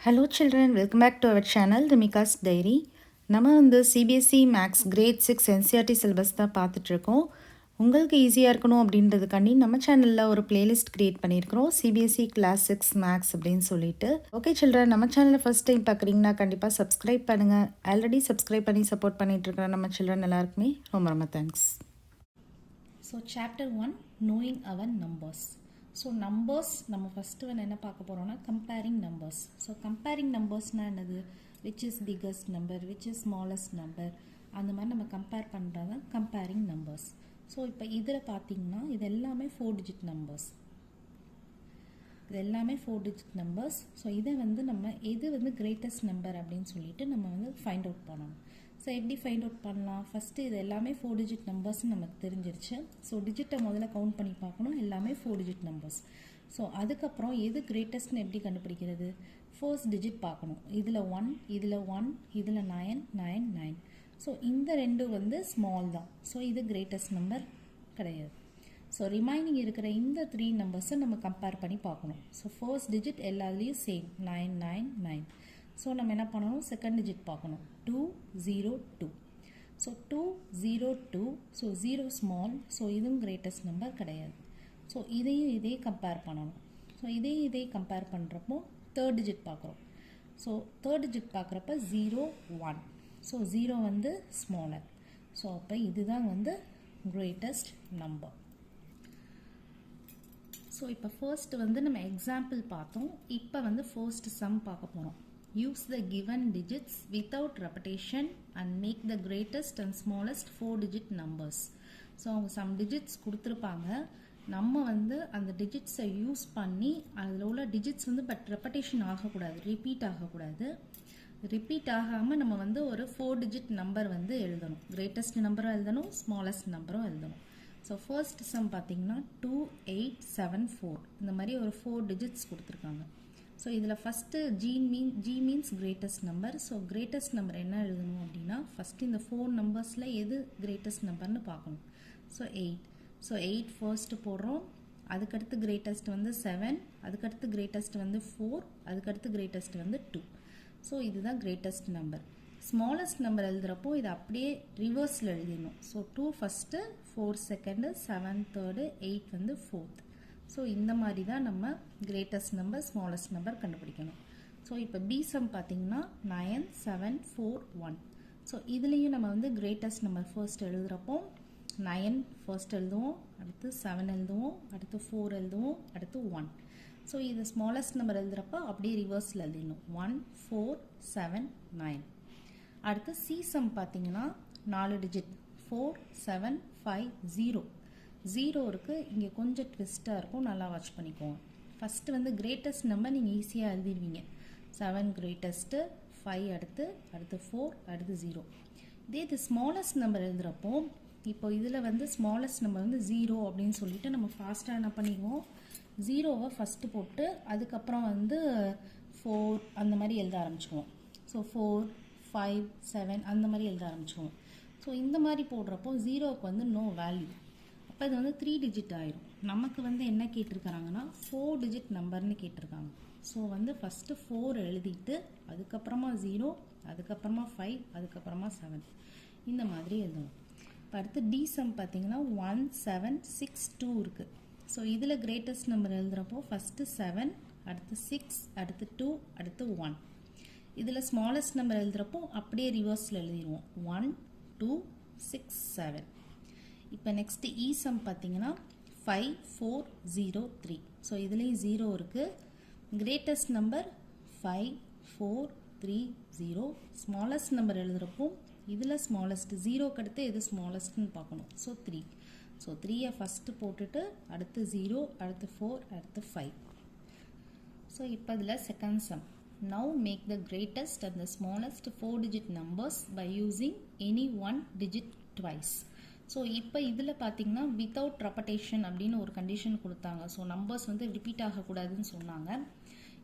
Hello children, welcome back to our channel, The Mika's Diary. நம்ம வந்து CBSE maths grade 6 NCERT syllabus தான் பார்த்துட்ருக்கோம். உங்களுக்கு ஈஸியாக இருக்கணும் அப்படின்றதுக்காண்டி நம்ம சேனலில் ஒரு பிளேலிஸ்ட் க்ரியேட் பண்ணியிருக்கிறோம், சிபிஎஸ்சி கிளாஸ் 6 மேக்ஸ் அப்படின்னு சொல்லிட்டு. ஓகே சில்ட்ரன், நம்ம சேனலை ஃபஸ்ட் டைம் பார்க்குறீங்கன்னா கண்டிப்பாக சப்ஸ்கிரைப் பண்ணுங்கள். ஆல்ரெடி சப்ஸ்கிரைப் பண்ணி சப்போர்ட் பண்ணிகிட்ருக்கிற நம்ம சில்ட்ரன் எல்லாருக்குமே ரொம்ப ரொம்ப thanks. So chapter 1 knowing our numbers. So numbers நம்ம ஃபஸ்ட்டு வந்து என்ன பார்க்க போகிறோம்னா கம்பேரிங் நம்பர்ஸ். ஸோ கம்பேரிங் நம்பர்ஸ்னால் என்னது, which is biggest number, which is smallest number, அந்த மாதிரி நம்ம கம்பேர் பண்ணுறது கம்பேரிங் நம்பர்ஸ். ஸோ இப்போ இதில் பார்த்தீங்கன்னா இது எல்லாமே 4 டிஜிட் நம்பர்ஸ். இது எல்லாமே 4 டிஜிட் நம்பர்ஸ். ஸோ இதை வந்து நம்ம எது வந்து கிரேட்டஸ்ட் நம்பர் அப்படின்னு சொல்லிட்டு நம்ம வந்து ஃபைண்ட் அவுட் பண்ணணும். ஸோ எப்படி ஃபைண்ட் அவுட் பண்ணலாம், ஃபஸ்ட்டு இது எல்லாமே 4 டிஜிட் நம்பர்ஸ்ன்னு நமக்கு தெரிஞ்சிருச்சு. ஸோ டிஜிட்டை முதல்ல கவுண்ட் பண்ணி பார்க்கணும், எல்லாமே 4 டிஜிட் நம்பர்ஸ். ஸோ அதுக்கப்புறம் எது கிரேட்டஸ்ட்னு எப்படி கண்டுபிடிக்கிறது, ஃபர்ஸ்ட் டிஜிட் பார்க்கணும். இதில் 1, இதில் 1, இதில் 9, 9, 9. ஸோ இந்த ரெண்டு வந்து ஸ்மால் தான். ஸோ இது கிரேட்டஸ்ட் நம்பர் கிடையாது. ஸோ ரிமைனிங் இருக்கிற இந்த 3 நம்பர்ஸை நம்ம கம்பேர் பண்ணி பார்க்கணும். ஸோ ஃபர்ஸ்ட் டிஜிட் எல்லாத்துலேயும் சேம் 9, 9, 9. ஸோ நம்ம என்ன பண்ணணும், செகண்ட் டிஜிட் பார்க்கணும் 2, 0, 2. ஸோ 2, 0, 2. So 0 small. ஸோ இதுவும் கிரேட்டஸ்ட் நம்பர் கிடையாது. ஸோ இதையும் கம்பேர் பண்ணணும். ஸோ இதையும் கம்பேர் பண்ணுறப்போ தேர்ட் டிஜிட் பார்க்குறோம். ஸோ தேர்ட் டிஜிட் பார்க்குறப்ப 0, 1. ஸோ 0 வந்து ஸ்மாலர். ஸோ அப்போ இதுதான் வந்து கிரேட்டஸ்ட் நம்பர். ஸோ இப்போ ஃபர்ஸ்ட் வந்து நம்ம எக்ஸாம்பிள் பார்த்தோம். இப்போ வந்து ஃபர்ஸ்ட் சம் பார்க்க போகிறோம். Use the given digits without repetition and make the greatest and smallest 4 digit numbers. So அவங்க சம் டிஜிட்ஸ் கொடுத்துருப்பாங்க. நம்ம வந்து அந்த டிஜிட்ஸை யூஸ் பண்ணி அதில் உள்ள டிஜிட்ஸ் வந்து பட் ரெப்படேஷன் ஆகக்கூடாது, ரிப்பீட் ஆகக்கூடாது. ரிப்பீட் ஆகாமல் நம்ம வந்து ஒரு 4 டிஜிட் நம்பர் வந்து எழுதணும். கிரேட்டஸ்ட் நம்பரும் எழுதணும், ஸ்மாலஸ்ட் நம்பரும் எழுதணும். ஸோ ஃபர்ஸ்ட் சம் பார்த்தீங்கன்னா 2, 8, 7, 4 இந்த மாதிரி ஒரு 4 டிஜிட்ஸ் கொடுத்துருக்காங்க. ஸோ இதில் first G means greatest number. So greatest number என்ன எழுதணும் அப்படின்னா, ஃபஸ்ட்டு இந்த 4 நம்பர்ஸில் எது கிரேட்டஸ்ட் நம்பர்னு பார்க்கணும். ஸோ 8. ஸோ 8 ஃபர்ஸ்ட்டு போடுறோம். அதுக்கடுத்து கிரேட்டஸ்ட் வந்து 7, அதுக்கடுத்து கிரேட்டஸ்ட் வந்து 4, அதுக்கடுத்து கிரேட்டஸ்ட் வந்து 2. ஸோ இதுதான் கிரேட்டஸ்ட் நம்பர். ஸ்மாலஸ்ட் நம்பர் எழுதுகிறப்போ இதை அப்படியே ரிவர்ஸில் எழுதிடணும். ஸோ 2 ஃபஸ்ட்டு, 4 செகண்டு, 7 தேர்டு, 8 வந்து ஃபோர்த். ஸோ இந்த மாதிரி தான் நம்ம கிரேட்டஸ்ட் நம்பர், ஸ்மாலஸ்ட் நம்பர் கண்டுபிடிக்கணும். ஸோ இப்போ பி சம் பார்த்தீங்கன்னா 9, 7, 4, 1. ஸோ இதுலேயும் நம்ம வந்து கிரேட்டஸ்ட் நம்பர் ஃபர்ஸ்ட் எழுதுகிறப்போ 9 ஃபர்ஸ்ட் எழுதுவோம், அடுத்து 7 எழுதுவோம், அடுத்து 4 எழுதுவோம், அடுத்து 1. ஸோ இது ஸ்மாலஸ்ட் நம்பர் எழுதுகிறப்போ அப்படியே ரிவர்ஸில் எழுதிடணும். 1, 4, 7, 9. அடுத்து சி சம் பார்த்தீங்கன்னா 4 டிஜிட் 4, 7, 5, 0. 0 இருக்குது, இங்கே கொஞ்சம் ட்விஸ்ட்டாக இருக்கும், நல்லா வாட்ச் பண்ணிக்கோங்க. ஃபஸ்ட்டு வந்து கிரேட்டஸ்ட் நம்பர் நீங்கள் ஈஸியாக எழுதிடுவீங்க. 7 கிரேட்டஸ்ட்டு, 5 அடுத்து 4, அடுத்து 0. இது ஸ்மாலஸ்ட் நம்பர் எழுதுகிறப்போ இப்போ இதில் வந்து ஸ்மாலஸ்ட் நம்பர் வந்து 0 அப்படின்னு சொல்லிட்டு நம்ம ஃபாஸ்ட்டாக என்ன பண்ணிடுவோம், 0வை ஃபஸ்ட்டு போட்டு அதுக்கப்புறம் வந்து 4 அந்த மாதிரி எழுத ஆரம்பிச்சுக்குவோம். ஸோ 4, 5, 7 அந்த மாதிரி எழுத ஆரம்பிச்சுக்குவோம். ஸோ இந்த மாதிரி போடுறப்போ 0வுக்கு வந்து நோ வேல்யூ. அப்போ இது வந்து 3 டிஜிட் ஆயிரும். நமக்கு வந்து என்ன கேட்டிருக்கிறாங்கன்னா 4 டிஜிட் நம்பர்னு கேட்டிருக்காங்க. ஸோ வந்து ஃபஸ்ட்டு 4 எழுதிட்டு அதுக்கப்புறமா 0, அதுக்கப்புறமா 5, அதுக்கப்புறமா 7 இந்த மாதிரி எழுதணும். இப்போ அடுத்து டி சம் பார்த்தீங்கன்னா 1, 7, 6, 2 இருக்குது. ஸோ இதில் கிரேட்டஸ்ட் நம்பர் எழுதுகிறப்போ ஃபஸ்ட்டு 7, அடுத்து 6, அடுத்து 2, அடுத்து 1. இதில் ஸ்மாலஸ்ட் நம்பர் எழுதுகிறப்போ அப்படியே ரிவர்ஸில் எழுதிடுவோம். 1, 2, 6, 7. இப்போ நெக்ஸ்ட்டு இ சம் பார்த்தீங்கன்னா 5, 4, 0, 3. ஸோ இதுலேயும் 0 இருக்குது. Greatest number 5, 4, 3, 0. ஸ்மாலஸ்ட் நம்பர் எழுதுகிறப்போ இதில் ஸ்மாலஸ்ட் 0க்கு அடுத்து எது ஸ்மாலஸ்ட்னு பார்க்கணும். ஸோ 3. ஸோ 3யை ஃபஸ்ட்டு போட்டுட்டு அடுத்து 0, அடுத்து 4, அடுத்து 5. ஸோ இப்போ இதில் second sum. Now make the greatest and the smallest 4 digit numbers by using any one digit twice. So இப்போ இதில் பார்த்தீங்கன்னா வித்தவுட் ரெப்படேஷன் அப்படின்னு ஒரு கண்டிஷன் கொடுத்தாங்க. ஸோ நம்பர்ஸ் வந்து ரிப்பீட் ஆகக்கூடாதுன்னு சொன்னாங்க.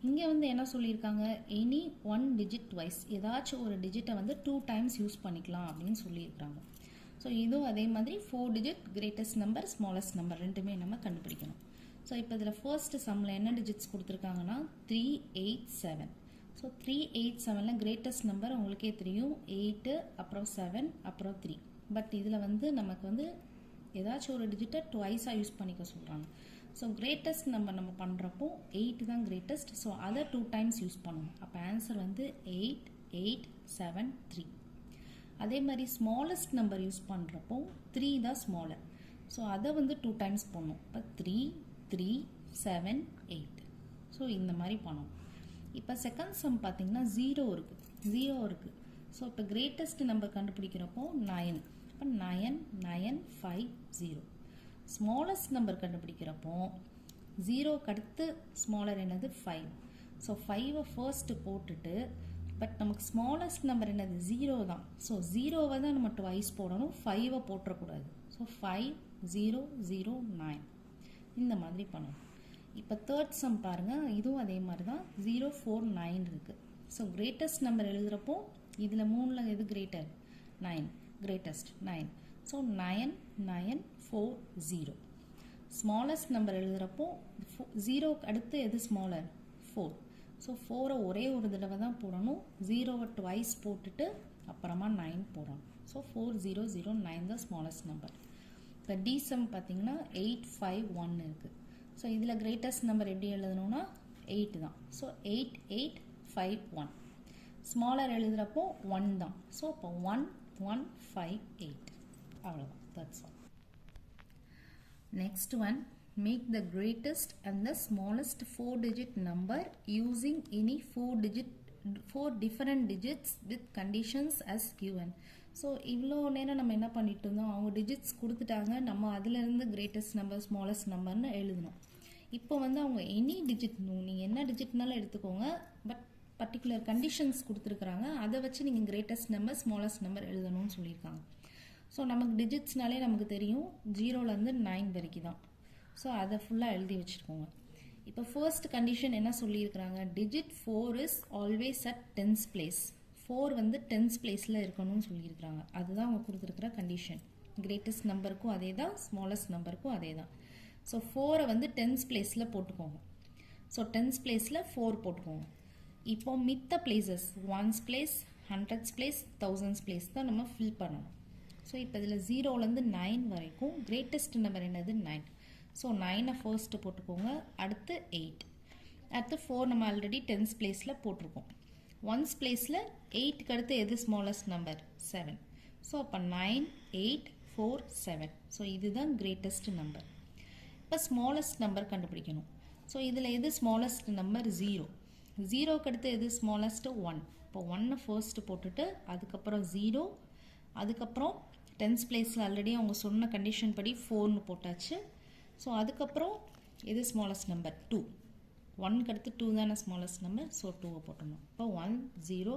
இங்கே வந்து என்ன சொல்லியிருக்காங்க, எனி 1 டிஜிட் ட்வைஸ், ஏதாச்சும் ஒரு டிஜிட்டை வந்து 2 டைம்ஸ் யூஸ் பண்ணிக்கலாம் அப்படின்னு சொல்லியிருக்காங்க. ஸோ இதுவும் அதே மாதிரி 4 digit greatest number, smallest number ரெண்டுமே நம்ம கண்டுபிடிக்கணும். ஸோ இப்போ இதில் ஃபர்ஸ்ட் சம்மில் என்ன டிஜிட்ஸ் கொடுத்துருக்காங்கன்னா 3, 8, 7. ஸோ 387 கிரேட்டஸ்ட் நம்பர் உங்களுக்கே தெரியும் 8 அப்புறம் 7 அப்புறம் 3. பட் இதில் வந்து நமக்கு வந்து ஏதாச்சும் ஒரு டிஜிட்டை ட்வைஸாக யூஸ் பண்ணிக்க சொல்கிறாங்க. ஸோ கிரேட்டஸ்ட் நம்பர் நம்ம பண்ணுறப்போ 8 தான் கிரேட்டஸ்ட். ஸோ அதை 2 டைம்ஸ் யூஸ் பண்ணணும். அப்போ ஆன்சர் வந்து 8, 8, 7, 3. அதே மாதிரி ஸ்மாலஸ்ட் நம்பர் யூஸ் பண்ணுறப்போ 3 தான் ஸ்மாலர். ஸோ அதை வந்து 2 டைம்ஸ் பண்ணணும். இப்போ 3, 3, 7, 8. ஸோ இந்த மாதிரி பண்ணணும். இப்போ செகண்ட் சம் பார்த்தீங்கன்னா 0 இருக்குது. ஸோ இப்போ கிரேட்டஸ்ட் நம்பர் கண்டுபிடிக்கிறப்போ 9. இப்போ 9, 9, 5, 0. ஸ்மாலஸ்ட் நம்பர் கண்டுபிடிக்கிறப்போ 0க்கு அடுத்து ஸ்மாலர் என்னது 5. ஸோ 5 ஃபர்ஸ்ட் போட்டுட்டு பட் நமக்கு ஸ்மாலஸ்ட் நம்பர் என்னது 0 தான். ஸோ 0வை தான் நம்ம ட்வைஸ் போடணும், 5 போட்டுறக்கூடாது. ஸோ 5, 0, 0, 9 இந்த மாதிரி பண்ணணும். இப்போ தேர்ட் சம் பாருங்கள், இதுவும் அதே மாதிரி தான் 0, 4, 9 இருக்குது. ஸோ கிரேட்டஸ்ட் நம்பர் எழுதுகிறப்போ இதில் 3ல் எது greater 9, greatest 9. So 9, 9, 4, 0. Smallest number எழுதுகிறப்போ 0க்கு அடுத்து எது ஸ்மாலர் 4. ஸோ 4வை ஒரே ஒரு தடவை தான் போடணும், 0வை ட்வைஸ் போட்டுட்டு அப்புறமா 9 போடணும். ஸோ 4, 0, 0, 9 தான் ஸ்மாலஸ்ட் நம்பர். இப்போ டி சம் பார்த்தீங்கன்னா 8, 5, 1 இருக்குது. ஸோ இதில் கிரேட்டஸ்ட் நம்பர் எப்படி எழுதணும்னா 8 தான். ஸோ 8, 8, 5, 1. ஸ்மாலர் எழுதுகிறப்போ 1 தான். ஸோ இப்போ 1, 1, 5, 8 அவ்வளோதான். That's all. Next one, make the greatest and the smallest 4-digit number using any 4 different digits with conditions as given. So இவ்வளோ நேரம் நம்ம என்ன பண்ணிட்டு இருந்தோம், அவங்க டிஜிட்ஸ் கொடுத்துட்டாங்க, நம்ம அதிலிருந்து கிரேட்டஸ்ட் நம்பர் ஸ்மாலஸ்ட் நம்பர்னு எழுதணும். இப்போ வந்து அவங்க எனி டிஜிட், நீங்கள் என்ன டிஜிட்னாலும் எடுத்துக்கோங்க, பட் பர்டிகுலர் கண்டிஷன்ஸ் கொடுத்துருக்குறாங்க, அதை வச்சு நீங்கள் கிரேட்டஸ்ட் நம்பர் ஸ்மாலஸ்ட் நம்பர் எழுதணும்னு சொல்லியிருக்காங்க. ஸோ நமக்கு டிஜிட்ஸ்னாலே நமக்கு தெரியும் 0லேருந்து 9 வரைக்கும் தான். ஸோ அதை ஃபுல்லாக எழுதி வச்சுருக்கோங்க. இப்போ ஃபர்ஸ்ட் கண்டிஷன் என்ன சொல்லியிருக்கிறாங்க, digit 4 is always at 10th place. 4 வந்து 10th பிளேஸில் இருக்கணும்னு சொல்லியிருக்கிறாங்க. அதுதான் அவங்க கொடுத்துருக்குற கண்டிஷன். கிரேட்டஸ்ட் நம்பருக்கும் அதே தான், ஸ்மாலஸ்ட் நம்பருக்கும் அதே தான். ஸோ 4ரை வந்து 10th பிளேஸில் போட்டுக்கோங்க. ஸோ 10th பிளேஸில் 4 போட்டுக்கோங்க. இப்போ மித்த places 1th place, 100th place, 1000th place தான் நம்ம ஃபில் பண்ணணும். ஸோ இப்போ இதில் 0லேருந்து 9 வரைக்கும் கிரேட்டஸ்ட் நம்பர் என்னது 9. ஸோ 9னை ஃபர்ஸ்ட்டு போட்டுக்கோங்க, அடுத்து 8, அடுத்து 4 நம்ம ஆல்ரெடி 10th பிளேஸில் போட்டிருக்கோம். 1th பிளேஸில் 8க்கு அடுத்து எது ஸ்மாலஸ்ட் நம்பர் 7. ஸோ அப்போ 9, 8, 4, 7. ஸோ இதுதான் கிரேட்டஸ்ட் நம்பர். இப்போ ஸ்மாலஸ்ட் நம்பர் கண்டுபிடிக்கணும். ஸோ இதில் எது ஸ்மாலஸ்ட் நம்பர் 0. 0க்கு அடுத்து எது ஸ்மாலஸ்ட்டு 1. இப்போ 1னை ஃபர்ஸ்ட்டு போட்டுட்டு அதுக்கப்புறம் 0, அதுக்கப்புறம் 10th பிளேஸில் ஆல்ரெடி அவங்க சொன்ன கண்டிஷன் படி 4னு போட்டாச்சு. ஸோ அதுக்கப்புறம் எது ஸ்மாலஸ்ட் நம்பர் 2. 1க்கு அடுத்து 2 தானே ஸ்மாலஸ்ட் நம்பர். ஸோ 2வை போட்டணும். இப்போ 1, 0,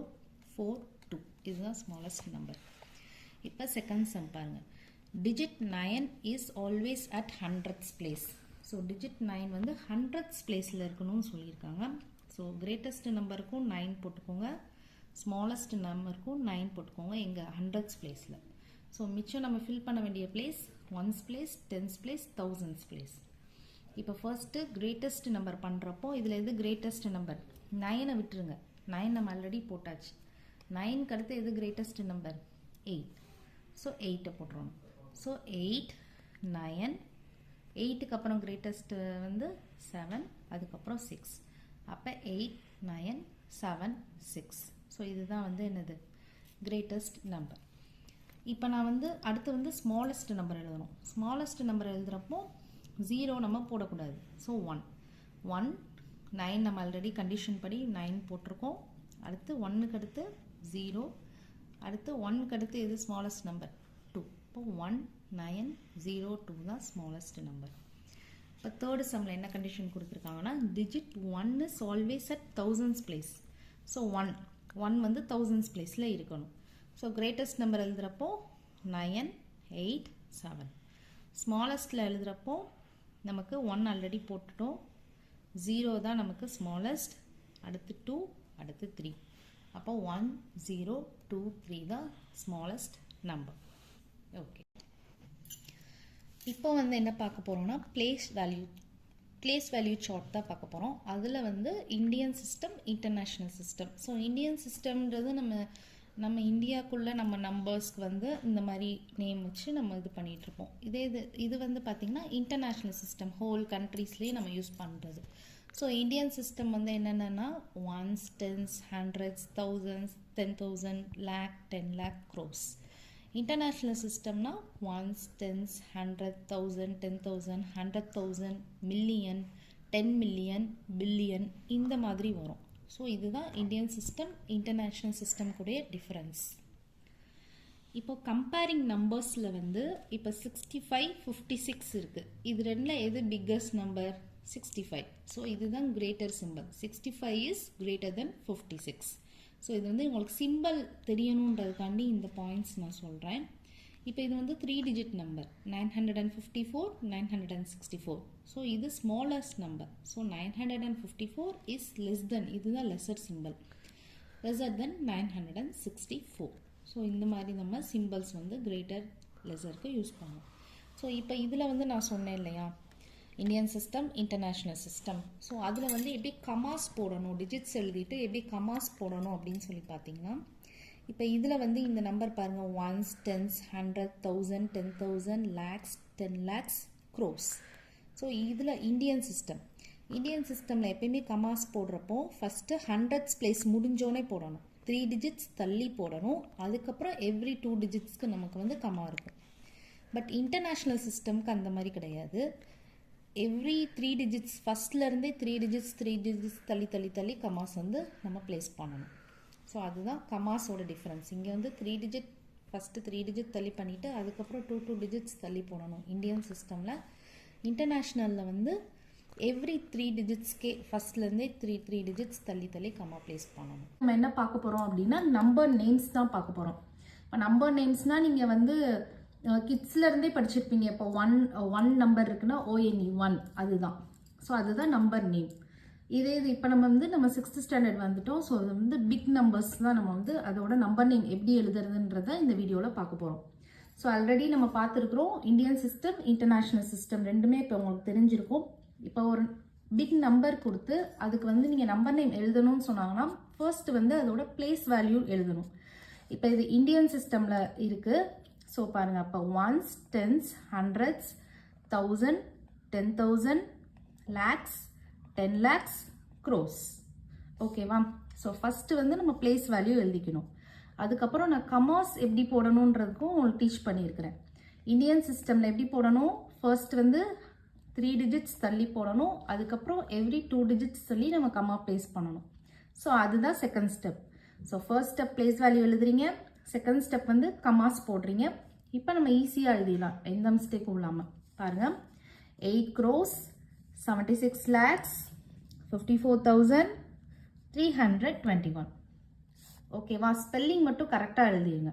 4, 2 இதுதான் ஸ்மாலஸ்ட் நம்பர். இப்போ செகண்ட் சம் பாருங்கள், digit 9 is always at 100th place. So digit 9 வந்து 100th பிளேஸில் இருக்கணும்னு சொல்லியிருக்காங்க. ஸோ கிரேட்டஸ்ட் நம்பருக்கும் 9 போட்டுக்கோங்க, ஸ்மாலஸ்ட் நம்பருக்கும் 9 போட்டுக்கோங்க. எங்கள் 100th பிளேஸில். ஸோ மிச்சம் நம்ம ஃபில் பண்ண வேண்டிய place 1th place, 10th place, 1000th place. இப்போ ஃபர்ஸ்ட்டு கிரேட்டஸ்ட் நம்பர் பண்ணுறப்போ இதில் எது கிரேட்டஸ்ட் நம்பர் 9னை விட்டுருங்க. 9 நம்ம ஆல்ரெடி போட்டாச்சு. 9க்கு அடுத்து எது கிரேட்டஸ்ட் நம்பர் 8. ஸோ 8ை போட்டுருவோம். ஸோ 8, 9, 8க்கு அப்புறம் கிரேட்டஸ்ட் வந்து 7, அதுக்கப்புறம் 6. அப்போ 8, 9, 7, 6. ஸோ இதுதான் வந்து என்னது கிரேட்டஸ்ட் நம்பர். இப்போ நான் வந்து அடுத்து வந்து ஸ்மாலஸ்ட் நம்பர் எழுதணும். ஸ்மாலஸ்ட் நம்பர் எழுதுகிறப்போ 0 நம்ம போடக்கூடாது. ஸோ 1, 9 நம்ம ஆல்ரெடி கண்டிஷன் படி 9 போட்டிருக்கோம். அடுத்து 1க்கு அடுத்து 0, அடுத்து 1க்கு அடுத்து எது ஸ்மாலஸ்ட் நம்பர் 2. இப்போ 1, 9, 0, 2 தான் ஸ்மாலஸ்ட் நம்பர். இப்போ தேர்டு சம்மில் என்ன கண்டிஷன் கொடுத்துருக்காங்கன்னா, digit 1 is always at 1000th place. So 1 வந்து 1000th பிளேஸில் இருக்கணும். ஸோ கிரேட்டஸ்ட் நம்பர் எழுதுகிறப்போ 9, 8, 7. ஸ்மாலஸ்ட்டில் எழுதுகிறப்போ நமக்கு 1 ஆல்ரெடி போட்டுட்டோம், 0 தான் நமக்கு ஸ்மாலஸ்ட், அடுத்து 2, அடுத்து 3. அப்போ 1, 0, 2, 3 தான் ஸ்மாலஸ்ட் நம்பர். ஓகே, இப்போ வந்து என்ன பார்க்க போகிறோம்னா place value place value chart தான் பார்க்க போகிறோம். அதில் வந்து Indian system, international system. So Indian சிஸ்டம்ன்றது நம்ம இந்தியாவுக்குள்ளே நம்ம நம்பர்ஸ்க்கு வந்து இந்த மாதிரி நேம் வச்சு நம்ம இது பண்ணிகிட்ருப்போம். இது வந்து பார்த்திங்கன்னா இன்டர்நேஷ்னல் சிஸ்டம், ஹோல் கண்ட்ரீஸ்லேயே நம்ம யூஸ் பண்ணுறது. ஸோ இந்தியன் சிஸ்டம் வந்து என்னென்னா ones, tens, hundreds, thousands, 10,000, lakh, 10 lakh, crores. இன்டர்நேஷ்னல் சிஸ்டம்னா ones, tens, 100, 1000, 10,000, 100,000, million, 10 million, billion, இந்த மாதிரி வரும். ஸோ இதுதான் இந்தியன் சிஸ்டம், இன்டர்நேஷ்னல் சிஸ்டம் கூடிய டிஃப்ரென்ஸ். இப்போ கம்பேரிங் நம்பர்ஸில் வந்து இப்போ 65, 56 இருக்குது. இது ரெண்டில் எது பிக்கஸ்ட் நம்பர்? 65. ஸோ இதுதான் greater symbol. 65 is greater than 56. So இது வந்து உங்களுக்கு சிம்பிள் தெரியணுன்றதுக்காண்டி இந்த பாயிண்ட்ஸ் நான் சொல்கிறேன். இப்போ இது வந்து 3 டிஜிட் நம்பர் 954, 964. ஸோ இது smallest number. So 954 is less than, இதுதான் lesser symbol, lesser than 964. So இந்த மாதிரி நம்ம சிம்பிள்ஸ் வந்து கிரேட்டர் லெஸருக்கு யூஸ் பண்ணுவோம். ஸோ இப்போ இதில் வந்து நான் சொன்னேன் இல்லையா, Indian system, international system. So அதில் வந்து எப்படி கமாஸ் போடணும், டிஜிட்ஸ் எழுதிட்டு எப்படி கமாஸ் போடணும் அப்படின்னு சொல்லி பார்த்தீங்கன்னா, இப்போ இதில் வந்து இந்த நம்பர் பாருங்கள், ones, tens, 100, 1000, 10,000, lakhs, 10 lakhs, crores. So இதில் இந்தியன் சிஸ்டமில் எப்பயுமே கமாஸ் போடுறப்போ ஃபஸ்ட்டு ஹண்ட்ரட்ஸ் பிளேஸ் முடிஞ்சோடனே போடணும், 3 டிஜிட்ஸ் தள்ளி போடணும். அதுக்கப்புறம் எவ்ரி 2 டிஜிட்ஸ்க்கு நமக்கு வந்து கமா இருக்கும். பட் இன்டர்நேஷ்னல் சிஸ்டம்க்கு அந்த மாதிரி கிடையாது. எவ்ரி 3 டிஜிட்ஸ் ஃபஸ்ட்லேருந்தே 3 டிஜிட்ஸ் தள்ளி கமாஸ் வந்து நம்ம ப்ளேஸ் பண்ணணும். ஸோ அதுதான் கமாஸோட டிஃப்ரென்ஸ். இங்கே வந்து 3 டிஜிட் ஃபஸ்ட்டு 3 டிஜிட் தள்ளி பண்ணிவிட்டு அதுக்கப்புறம் 2 டிஜிட்ஸ் தள்ளி போடணும் இந்தியன் சிஸ்டமில். இன்டர்நேஷ்னலில் வந்து எவ்ரி 3 டிஜிட்ஸ்க்கே ஃபஸ்ட்லேருந்தே 3 டிஜிட்ஸ் தள்ளி கமா ப்ளேஸ் பண்ணணும். நம்ம என்ன பார்க்க போகிறோம் அப்படின்னா நம்பர் நேம்ஸ் தான் பார்க்க போகிறோம். இப்போ நம்பர் நேம்ஸ்னால் நீங்கள் வந்து கிட்ஸ்லேருந்தே படிச்சிருப்பீங்க. இப்போ ஒன் நம்பர் இருக்குன்னா ONE 1, அதுதான். ஸோ அதுதான் நம்பர் நேம். இது இப்போ நம்ம 6th ஸ்டாண்டர்ட் வந்துட்டோம். ஸோ அது வந்து பிக் நம்பர்ஸ் தான் நம்ம வந்து அதோட நம்பர் நேம் எப்படி எழுதுறதுன்றதை இந்த வீடியோவில் பார்க்க போகிறோம். ஸோ ஆல்ரெடி நம்ம பார்த்துருக்குறோம் இந்தியன் சிஸ்டம், இன்டர்நேஷ்னல் சிஸ்டம் ரெண்டுமே இப்போ உங்களுக்கு தெரிஞ்சிருக்கும். இப்போ ஒரு பிக் நம்பர் கொடுத்து அதுக்கு வந்து நீங்கள் நம்பர் நேம் எழுதணும்னு சொன்னாங்கன்னா ஃபர்ஸ்ட் வந்து அதோட பிளேஸ் வேல்யூ எழுதணும். இப்போ இது இந்தியன் சிஸ்டமில் இருக்குது. ஸோ பாருங்கள், அப்போ ones, tens, hundreds, 1000, 10,000, lakhs, 10 lakhs, crores. ஓகேவா? ஸோ ஃபஸ்ட்டு வந்து நம்ம பிளேஸ் வேல்யூ எழுதிக்கணும். அதுக்கப்புறம் நான் கமாஸ் எப்படி போடணுன்றதுக்கும் உங்களுக்கு டீச் பண்ணியிருக்கிறேன். இந்தியன் சிஸ்டமில் எப்படி போடணும், ஃபர்ஸ்ட் வந்து 3 டிஜிட்ஸ் தள்ளி போடணும். அதுக்கப்புறம் எவ்ரி 2 டிஜிட்ஸ் தள்ளி நம்ம கமா ப்ளேஸ் பண்ணணும். ஸோ அதுதான் second step. So first step place value எழுதுறீங்க, செகண்ட் ஸ்டெப் வந்து கமாஸ் போடுறீங்க. இப்போ நம்ம ஈஸியாக எழுதிடலாம், எந்த மிஸ்டேக்கும் இல்லாமல். பாருங்கள், 8 crores, 76 lakhs, 54,321. ஓகேவா? ஸ்பெல்லிங் மட்டும் கரெக்டாக எழுதிடுங்க.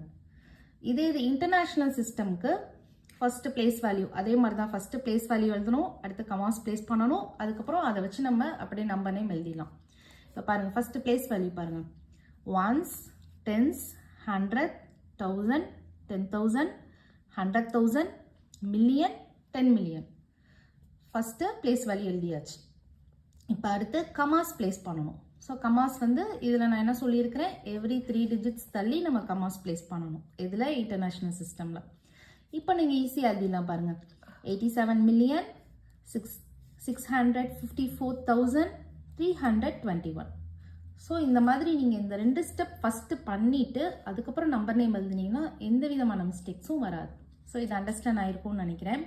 இது இன்டர்நேஷ்னல் சிஸ்டம்க்கு ஃபஸ்ட்டு பிளேஸ் வேல்யூ அதே மாதிரி தான். ஃபஸ்ட்டு பிளேஸ் வேல்யூ எழுதணும், அடுத்து கமாஸ் பிளேஸ் பண்ணணும், அதுக்கப்புறம் அதை வச்சு நம்ம அப்படியே நம்பர் நேம் எழுதிடலாம். இப்போ பாருங்கள், ஃபஸ்ட்டு பிளேஸ் வேல்யூ பாருங்கள், ones, tens, 100, 1000, 10,000, 100,000, million, 10 million. First place value எழுதியாச்சு. இப்போ அடுத்து கமாஸ் பிளேஸ் பண்ணணும். ஸோ கமாஸ் வந்து இதில் நான் என்ன சொல்லியிருக்கிறேன், எவ்ரி 3 டிஜிட்ஸ் தள்ளி நம்ம கமாஸ் பிளேஸ் பண்ணணும். இதில் இன்டர்நேஷ்னல் சிஸ்டமில். இப்போ நீங்கள் ஈஸியாக எழுதிடலாம் பாருங்கள், 87,654,321. ஸோ இந்த மாதிரி நீங்கள் இந்த 2 ஸ்டெப் ஃபஸ்ட்டு பண்ணிவிட்டு அதுக்கப்புறம் நம்பர் நேம் எழுதுனீங்கன்னா எந்த விதமான மிஸ்டேக்ஸும் வராது. ஸோ இது அண்டர்ஸ்டாண்ட் ஆகிருக்கும்னு நினைக்கிறேன்.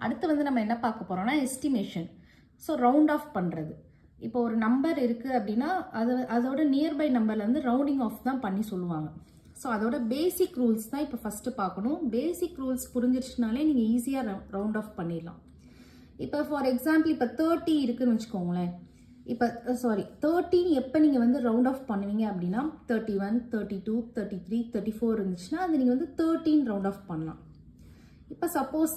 அடுத்து வந்து நம்ம என்ன பார்க்க போகிறோம்னா எஸ்டிமேஷன். ஸோ ரவுண்ட் ஆஃப் பண்ணுறது. இப்போ ஒரு நம்பர் இருக்குது அப்படின்னா அதோட நியர்பை நம்பரில் வந்து ரவுண்டிங் ஆஃப் தான் பண்ணி சொல்லுவாங்க. ஸோ அதோட பேசிக் ரூல்ஸ் தான் இப்போ ஃபஸ்ட்டு பார்க்கணும். பேசிக் ரூல்ஸ் புரிஞ்சிருச்சுனாலே நீங்கள் ஈஸியாக ரவுண்ட் ஆஃப் பண்ணிடலாம். இப்போ ஃபார் எக்ஸாம்பிள் இப்போ 30 இருக்குதுன்னு வச்சுக்கோங்களேன். இப்போ 13 எப்போ நீங்கள் வந்து ரவுண்ட் ஆஃப் பண்ணுவீங்க அப்படின்னா 31, 32, 33, 34 இருந்துச்சுன்னா அது நீங்கள் வந்து 13 ரவுண்ட் ஆஃப் பண்ணலாம். இப்போ சப்போஸ்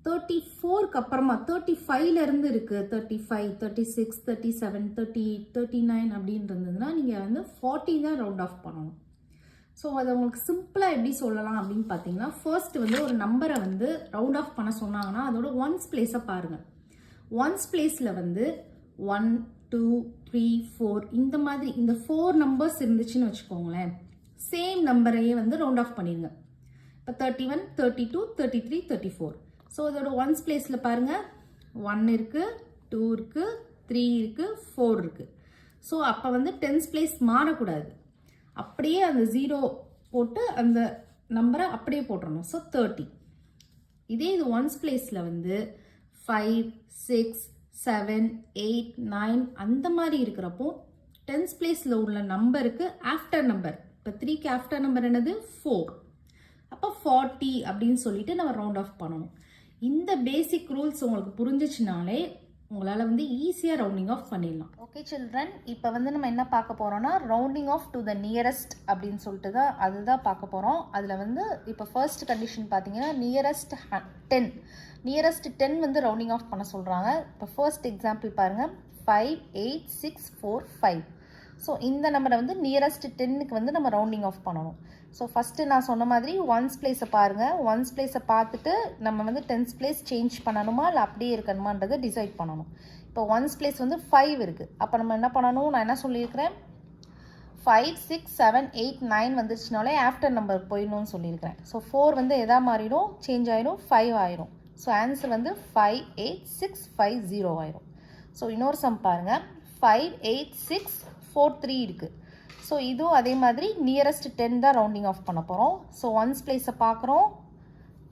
34க்கு அப்புறமா 35லேருந்து இருக்குது, 35, 36, 37, 38, 39 அப்படின்னு இருந்ததுன்னா நீங்கள் வந்து 40 தான் ரவுண்ட் ஆஃப் பண்ணணும். ஸோ அதை உங்களுக்கு சிம்பிளாக எப்படி சொல்லலாம் அப்படின்னு பார்த்தீங்கன்னா, ஃபர்ஸ்ட் வந்து ஒரு நம்பரை வந்து ரவுண்ட் ஆஃப் பண்ண சொன்னாங்கன்னா அதோட ஒன்ஸ் பிளேஸை பாருங்கள். ஒன்ஸ் பிளேஸில் வந்து 1 2 3 4 இந்த மாதிரி இந்த 4 நம்பர்ஸ் இருந்துச்சுன்னு வச்சுக்கோங்களேன், சேம் நம்பரையே வந்து ரவுண்ட் ஆஃப் பண்ணிடுங்க. இப்போ 31 32 33 34. ஸோ இதோட ஒன்ஸ் பிளேஸில் பாருங்கள் 1 இருக்குது, 2 இருக்குது, 3 இருக்குது, 4 இருக்குது. ஸோ அப்போ வந்து டென்ஸ் பிளேஸ் மாறக்கூடாது, அப்படியே அந்த 0 போட்டு அந்த நம்பரை அப்படியே போட்டுறணும். ஸோ 30. இதே இது ஒன்ஸ் பிளேஸில் வந்து 5 6 7 8 9 அந்த மாதிரி இருக்கிறப்போ டென்ஸ் பிளேஸில் உள்ள நம்பருக்கு ஆஃப்டர் நம்பர், இப்போ 3க்கு ஆஃப்டர் நம்பர் என்னது 4. அப்போ 40 அப்படின்னு சொல்லிட்டு நம்ம ரவுண்ட் ஆஃப் பண்ணணும். இந்த பேசிக் ரூல்ஸ் உங்களுக்கு புரிஞ்சிச்சுனாலே உங்களால் வந்து ஈஸியாக ரவுண்டிங் ஆஃப் பண்ணிடலாம். ஓகே சில்ட்ரன், இப்போ வந்து நம்ம என்ன பார்க்க போகிறோம்னா rounding off to the nearest அப்படின்னு சொல்லிட்டு தான் அதுதான் பார்க்க போகிறோம். அதில் வந்து இப்போ ஃபர்ஸ்ட் கண்டிஷன் பார்த்தீங்கன்னா நியரஸ்ட் 10. நியரஸ்ட் 10 வந்து ரவுண்டிங் ஆஃப் பண்ண சொல்கிறாங்க. இப்போ ஃபர்ஸ்ட் எக்ஸாம்பிள் பாருங்கள், 5 8 6 4 5. ஸோ இந்த நம்பரை வந்து நியரஸ்ட் 10க்கு வந்து நம்ம ரவுண்டிங் ஆஃப் பண்ணணும். ஸோ ஃபஸ்ட்டு நான் சொன்ன மாதிரி ஒன்ஸ் பிளேஸை பாருங்கள். ஒன்ஸ் பிளேஸை பார்த்துட்டு நம்ம வந்து டென்ஸ் பிளேஸ் சேஞ்ச் பண்ணணுமா இல்லை அப்படியே இருக்கணுமான்றதை டிசைட் பண்ணணும். இப்போ ஒன்ஸ் பிளேஸ் வந்து 5 இருக்குது. அப்போ நம்ம என்ன பண்ணணும், நான் என்ன சொல்லியிருக்கிறேன், 5 6 7 8 9 வந்துருச்சுனாலே ஆஃப்டர் நம்பர் போயிடணும்னு சொல்லியிருக்கிறேன். ஸோ 4 வந்து எதா மாறிடும், சேஞ்ச் ஆயிடும், 5 ஆயிரும். ஸோ ஆன்சர் வந்து 5 8 6 5 0 ஆயிரும். ஸோ இன்னொரு சம் பாருங்கள், 5 8 6 4 3 இருக்குது. ஸோ இதுவும் அதே மாதிரி நியரஸ்ட் 10 தான் ரவுண்டிங் ஆஃப் பண்ண போகிறோம். ஸோ ஒன்ஸ் பிளேஸை பார்க்குறோம்,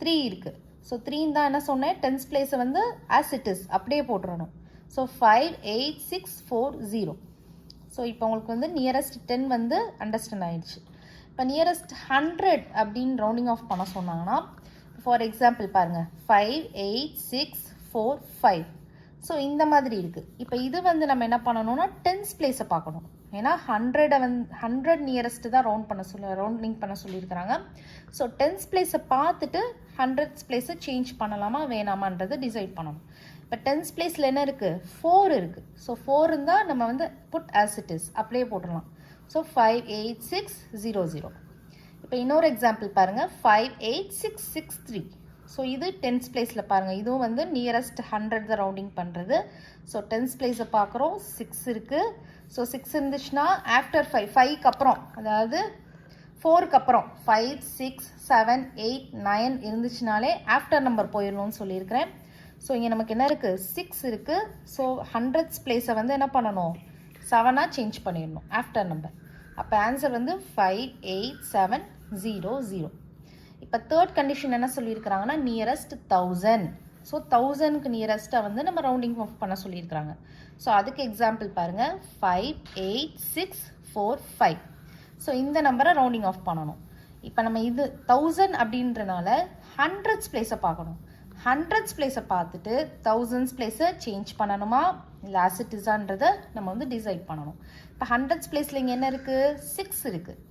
3 இருக்குது. ஸோ 3 தான் என்ன சொன்னேன், டென்ஸ் பிளேஸை வந்து ஆஸ் இட் இஸ் அப்படியே போட்டுறணும். ஸோ 5 8 6 4 0. ஸோ இப்போ உங்களுக்கு வந்து நியரஸ்ட் 10 வந்து அண்டர்ஸ்டாண்ட் ஆயிடுச்சு. இப்போ நியரஸ்ட் 100 அப்படின்னு ரவுண்டிங் ஆஃப் பண்ண சொன்னாங்கன்னா ஃபார் எக்ஸாம்பிள் பாருங்கள், 5 8 6 4 5. ஸோ இந்த மாதிரி இருக்குது. இப்போ இது வந்து நம்ம என்ன பண்ணணும்னா டென்ஸ் பிளேஸை பார்க்கணும். ஏன்னா 100 நியரஸ்ட் தான் ரவுண்டிங் பண்ண சொல்லியிருக்கிறாங்க. ஸோ டென்ஸ் பிளேஸை பார்த்துட்டு 100 பிளேஸை சேஞ்ச் பண்ணலாமா வேணாமான்றதை டிசைட் பண்ணணும். இப்போ டென்ஸ் பிளேஸில் என்ன இருக்குது, 4 இருக்குது. ஸோ 4 இருந்தால் நம்ம வந்து புட் ஆஸ் இட் இஸ் அப்படியே போட்டுடலாம். ஸோ 5 8 6 0 0. இப்போ இன்னொரு எக்ஸாம்பிள் பாருங்கள், 5 8 6 6 3. ஸோ இது டென்ஸ் பிளேஸில் பாருங்கள், இதுவும் வந்து நியரஸ்ட் 100 தான் ரவுண்டிங் பண்ணுறது. ஸோ டென்ஸ் பிளேஸை பார்க்குறோம், 6 இருக்குது. ஸோ 6 இருந்துச்சுன்னா ஆஃப்டர் 5க்கு அப்புறம், அதாவது 4க்கு அப்புறம் 5 6 7 8 9 இருந்துச்சுனாலே ஆஃப்டர் நம்பர் போயிடணும்னு சொல்லியிருக்கிறேன். ஸோ இங்கே நமக்கு என்ன இருக்குது, 6 இருக்குது. ஸோ 100 பிளேஸை வந்து என்ன பண்ணணும், 7ஆக சேஞ்ச் பண்ணிடணும் ஆஃப்டர் நம்பர். அப்போ ஆன்சர் வந்து 5 8 7 0 0. இப்போ தேர்ட் கண்டிஷன் என்ன சொல்லியிருக்கிறாங்கன்னா நியரஸ்ட் 1000. ஸோ 1000க்கு நியரஸ்ட்டாக வந்து நம்ம ரவுண்டிங் ஆஃப் பண்ண சொல்லியிருக்கிறாங்க. ஸோ அதுக்கு எக்ஸாம்பிள் பாருங்கள், 5 8 6 4 5. ஸோ இந்த நம்பரை ரவுண்டிங் ஆஃப் பண்ணணும். இப்போ நம்ம இது 1000 அப்படின்றனால 100 பிளேஸை பார்க்கணும். 100 பிளேஸை பார்த்துட்டு 1000 பிளேஸை சேஞ்ச் பண்ணணுமா இல்லை ஆஸ் இட் இஸான்றதை நம்ம வந்து டிசைட் பண்ணணும். இப்போ 100 பிளேஸில் இங்கே என்ன இருக்குது, 6 இருக்குது.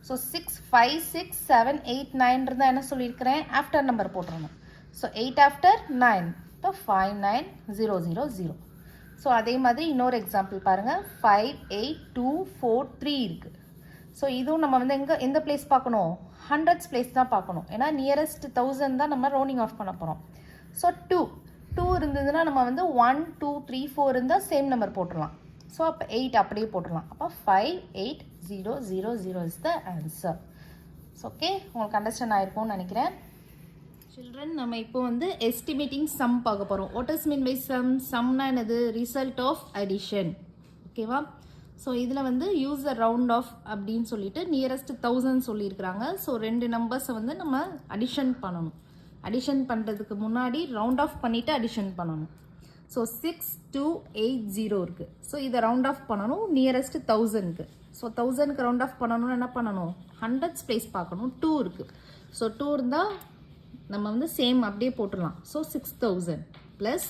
ஸோ 6 5 6 7 8 9 இருந்தால் என்ன சொல்லியிருக்கிறேன், ஆஃப்டர் நம்பர் போட்டுறணும். ஸோ 8 ஆஃப்டர் 9, இப்போ 5 9 0 0 0. ஸோ அதே மாதிரி இன்னொரு எக்ஸாம்பிள் பாருங்கள், 5 8 2 4 3 இருக்குது. ஸோ இதுவும் நம்ம வந்து எந்த பிளேஸ் பார்க்கணும், 100 பிளேஸ் தான் பார்க்கணும். ஏன்னா நியரஸ்ட் 1000 தான் நம்ம ரவுண்டிங் ஆஃப் பண்ண போகிறோம். ஸோ 2 இருந்ததுன்னா நம்ம வந்து 1 2 3 4 இருந்தால் சேம் நம்பர் போட்டுடலாம். ஸோ அப்போ 8 அப்படியே போட்டுடலாம். அப்போ 5 8 0 0 0 is the answer. So okay, உங்களுக்கு அண்டர்ஸ்டாண்ட் ஆகிருக்கும்னு நினைக்கிறேன். சில்ட்ரன், நம்ம இப்போ வந்து எஸ்டிமேட்டிங் சம் பார்க்க போகிறோம். What is mean by sum? சம்னா என்னது, ரிசல்ட் ஆஃப் அடிஷன். ஓகேவா? ஸோ இதில் வந்து யூஸ் த ரவுண்ட் ஆஃப் அப்படின்னு சொல்லிட்டு நியரஸ்ட் 1000 சொல்லியிருக்கிறாங்க. ஸோ 2 நம்பர்ஸை வந்து நம்ம அடிஷன் பண்ணணும். அடிஷன் பண்ணுறதுக்கு முன்னாடி ரவுண்ட் ஆஃப் பண்ணிவிட்டு அடிஷன் பண்ணணும். ஸோ 6 2 8 0 இருக்குது. ஸோ இதை ரவுண்ட் ஆஃப் பண்ணணும் நியரஸ்ட் 1000க்கு. ஸோ 1000க்கு ரவுண்ட் ஆஃப் பண்ணணும்னு என்ன பண்ணணும், 100 பிளேஸ் பார்க்கணும். 2 இருக்குது. ஸோ 2 இருந்தால் நம்ம வந்து சேம் அப்படியே போட்டுடலாம். ஸோ 6000 ப்ளஸ்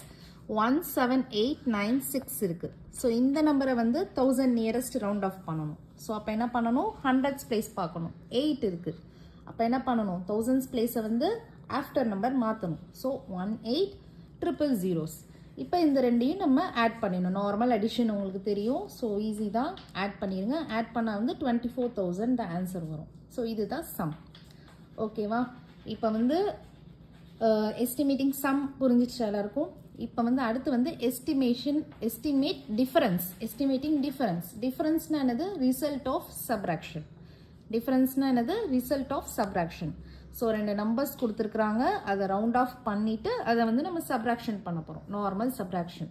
17896 இருக்குது. ஸோ இந்த நம்பரை வந்து 1000 நியரஸ்ட் ரவுண்ட் ஆஃப் பண்ணணும். ஸோ அப்போ என்ன பண்ணணும், 100 பிளேஸ் பார்க்கணும். 8 இருக்குது. அப்போ என்ன பண்ணணும், 1000 பிளேஸை வந்து ஆஃப்டர் நம்பர் மாற்றணும். ஸோ 18000. இப்போ இந்த ரெண்டையும் நம்ம ஆட் பண்ணிடணும். நார்மல் அடிஷன் உங்களுக்கு தெரியும். ஸோ ஈஸி தான், ஆட் பண்ணிடுங்க. ஆட் பண்ணால் வந்து 24000 த ஆன்சர் வரும். ஸோ இதுதான் சம். ஓகேவா? இப்போ வந்து எஸ்டிமேட்டிங் சம் புரிஞ்சிச்சு எல்லாருக்கும். இப்போ வந்து அடுத்து வந்து எஸ்டிமேட் டிஃபரன்ஸ், எஸ்டிமேட்டிங் டிஃபரன்ஸ். டிஃபரன்ஸ்னா என்னது? Result of subtraction. டிஃபரன்ஸ்னா என்னது? Result of subtraction. So 2 numbers கொடுத்துருக்குறாங்க, அதை ரவுண்ட் ஆஃப் பண்ணிவிட்டு அதை வந்து நம்ம சப்ராக்ஷன் பண்ண போகிறோம், normal subtraction.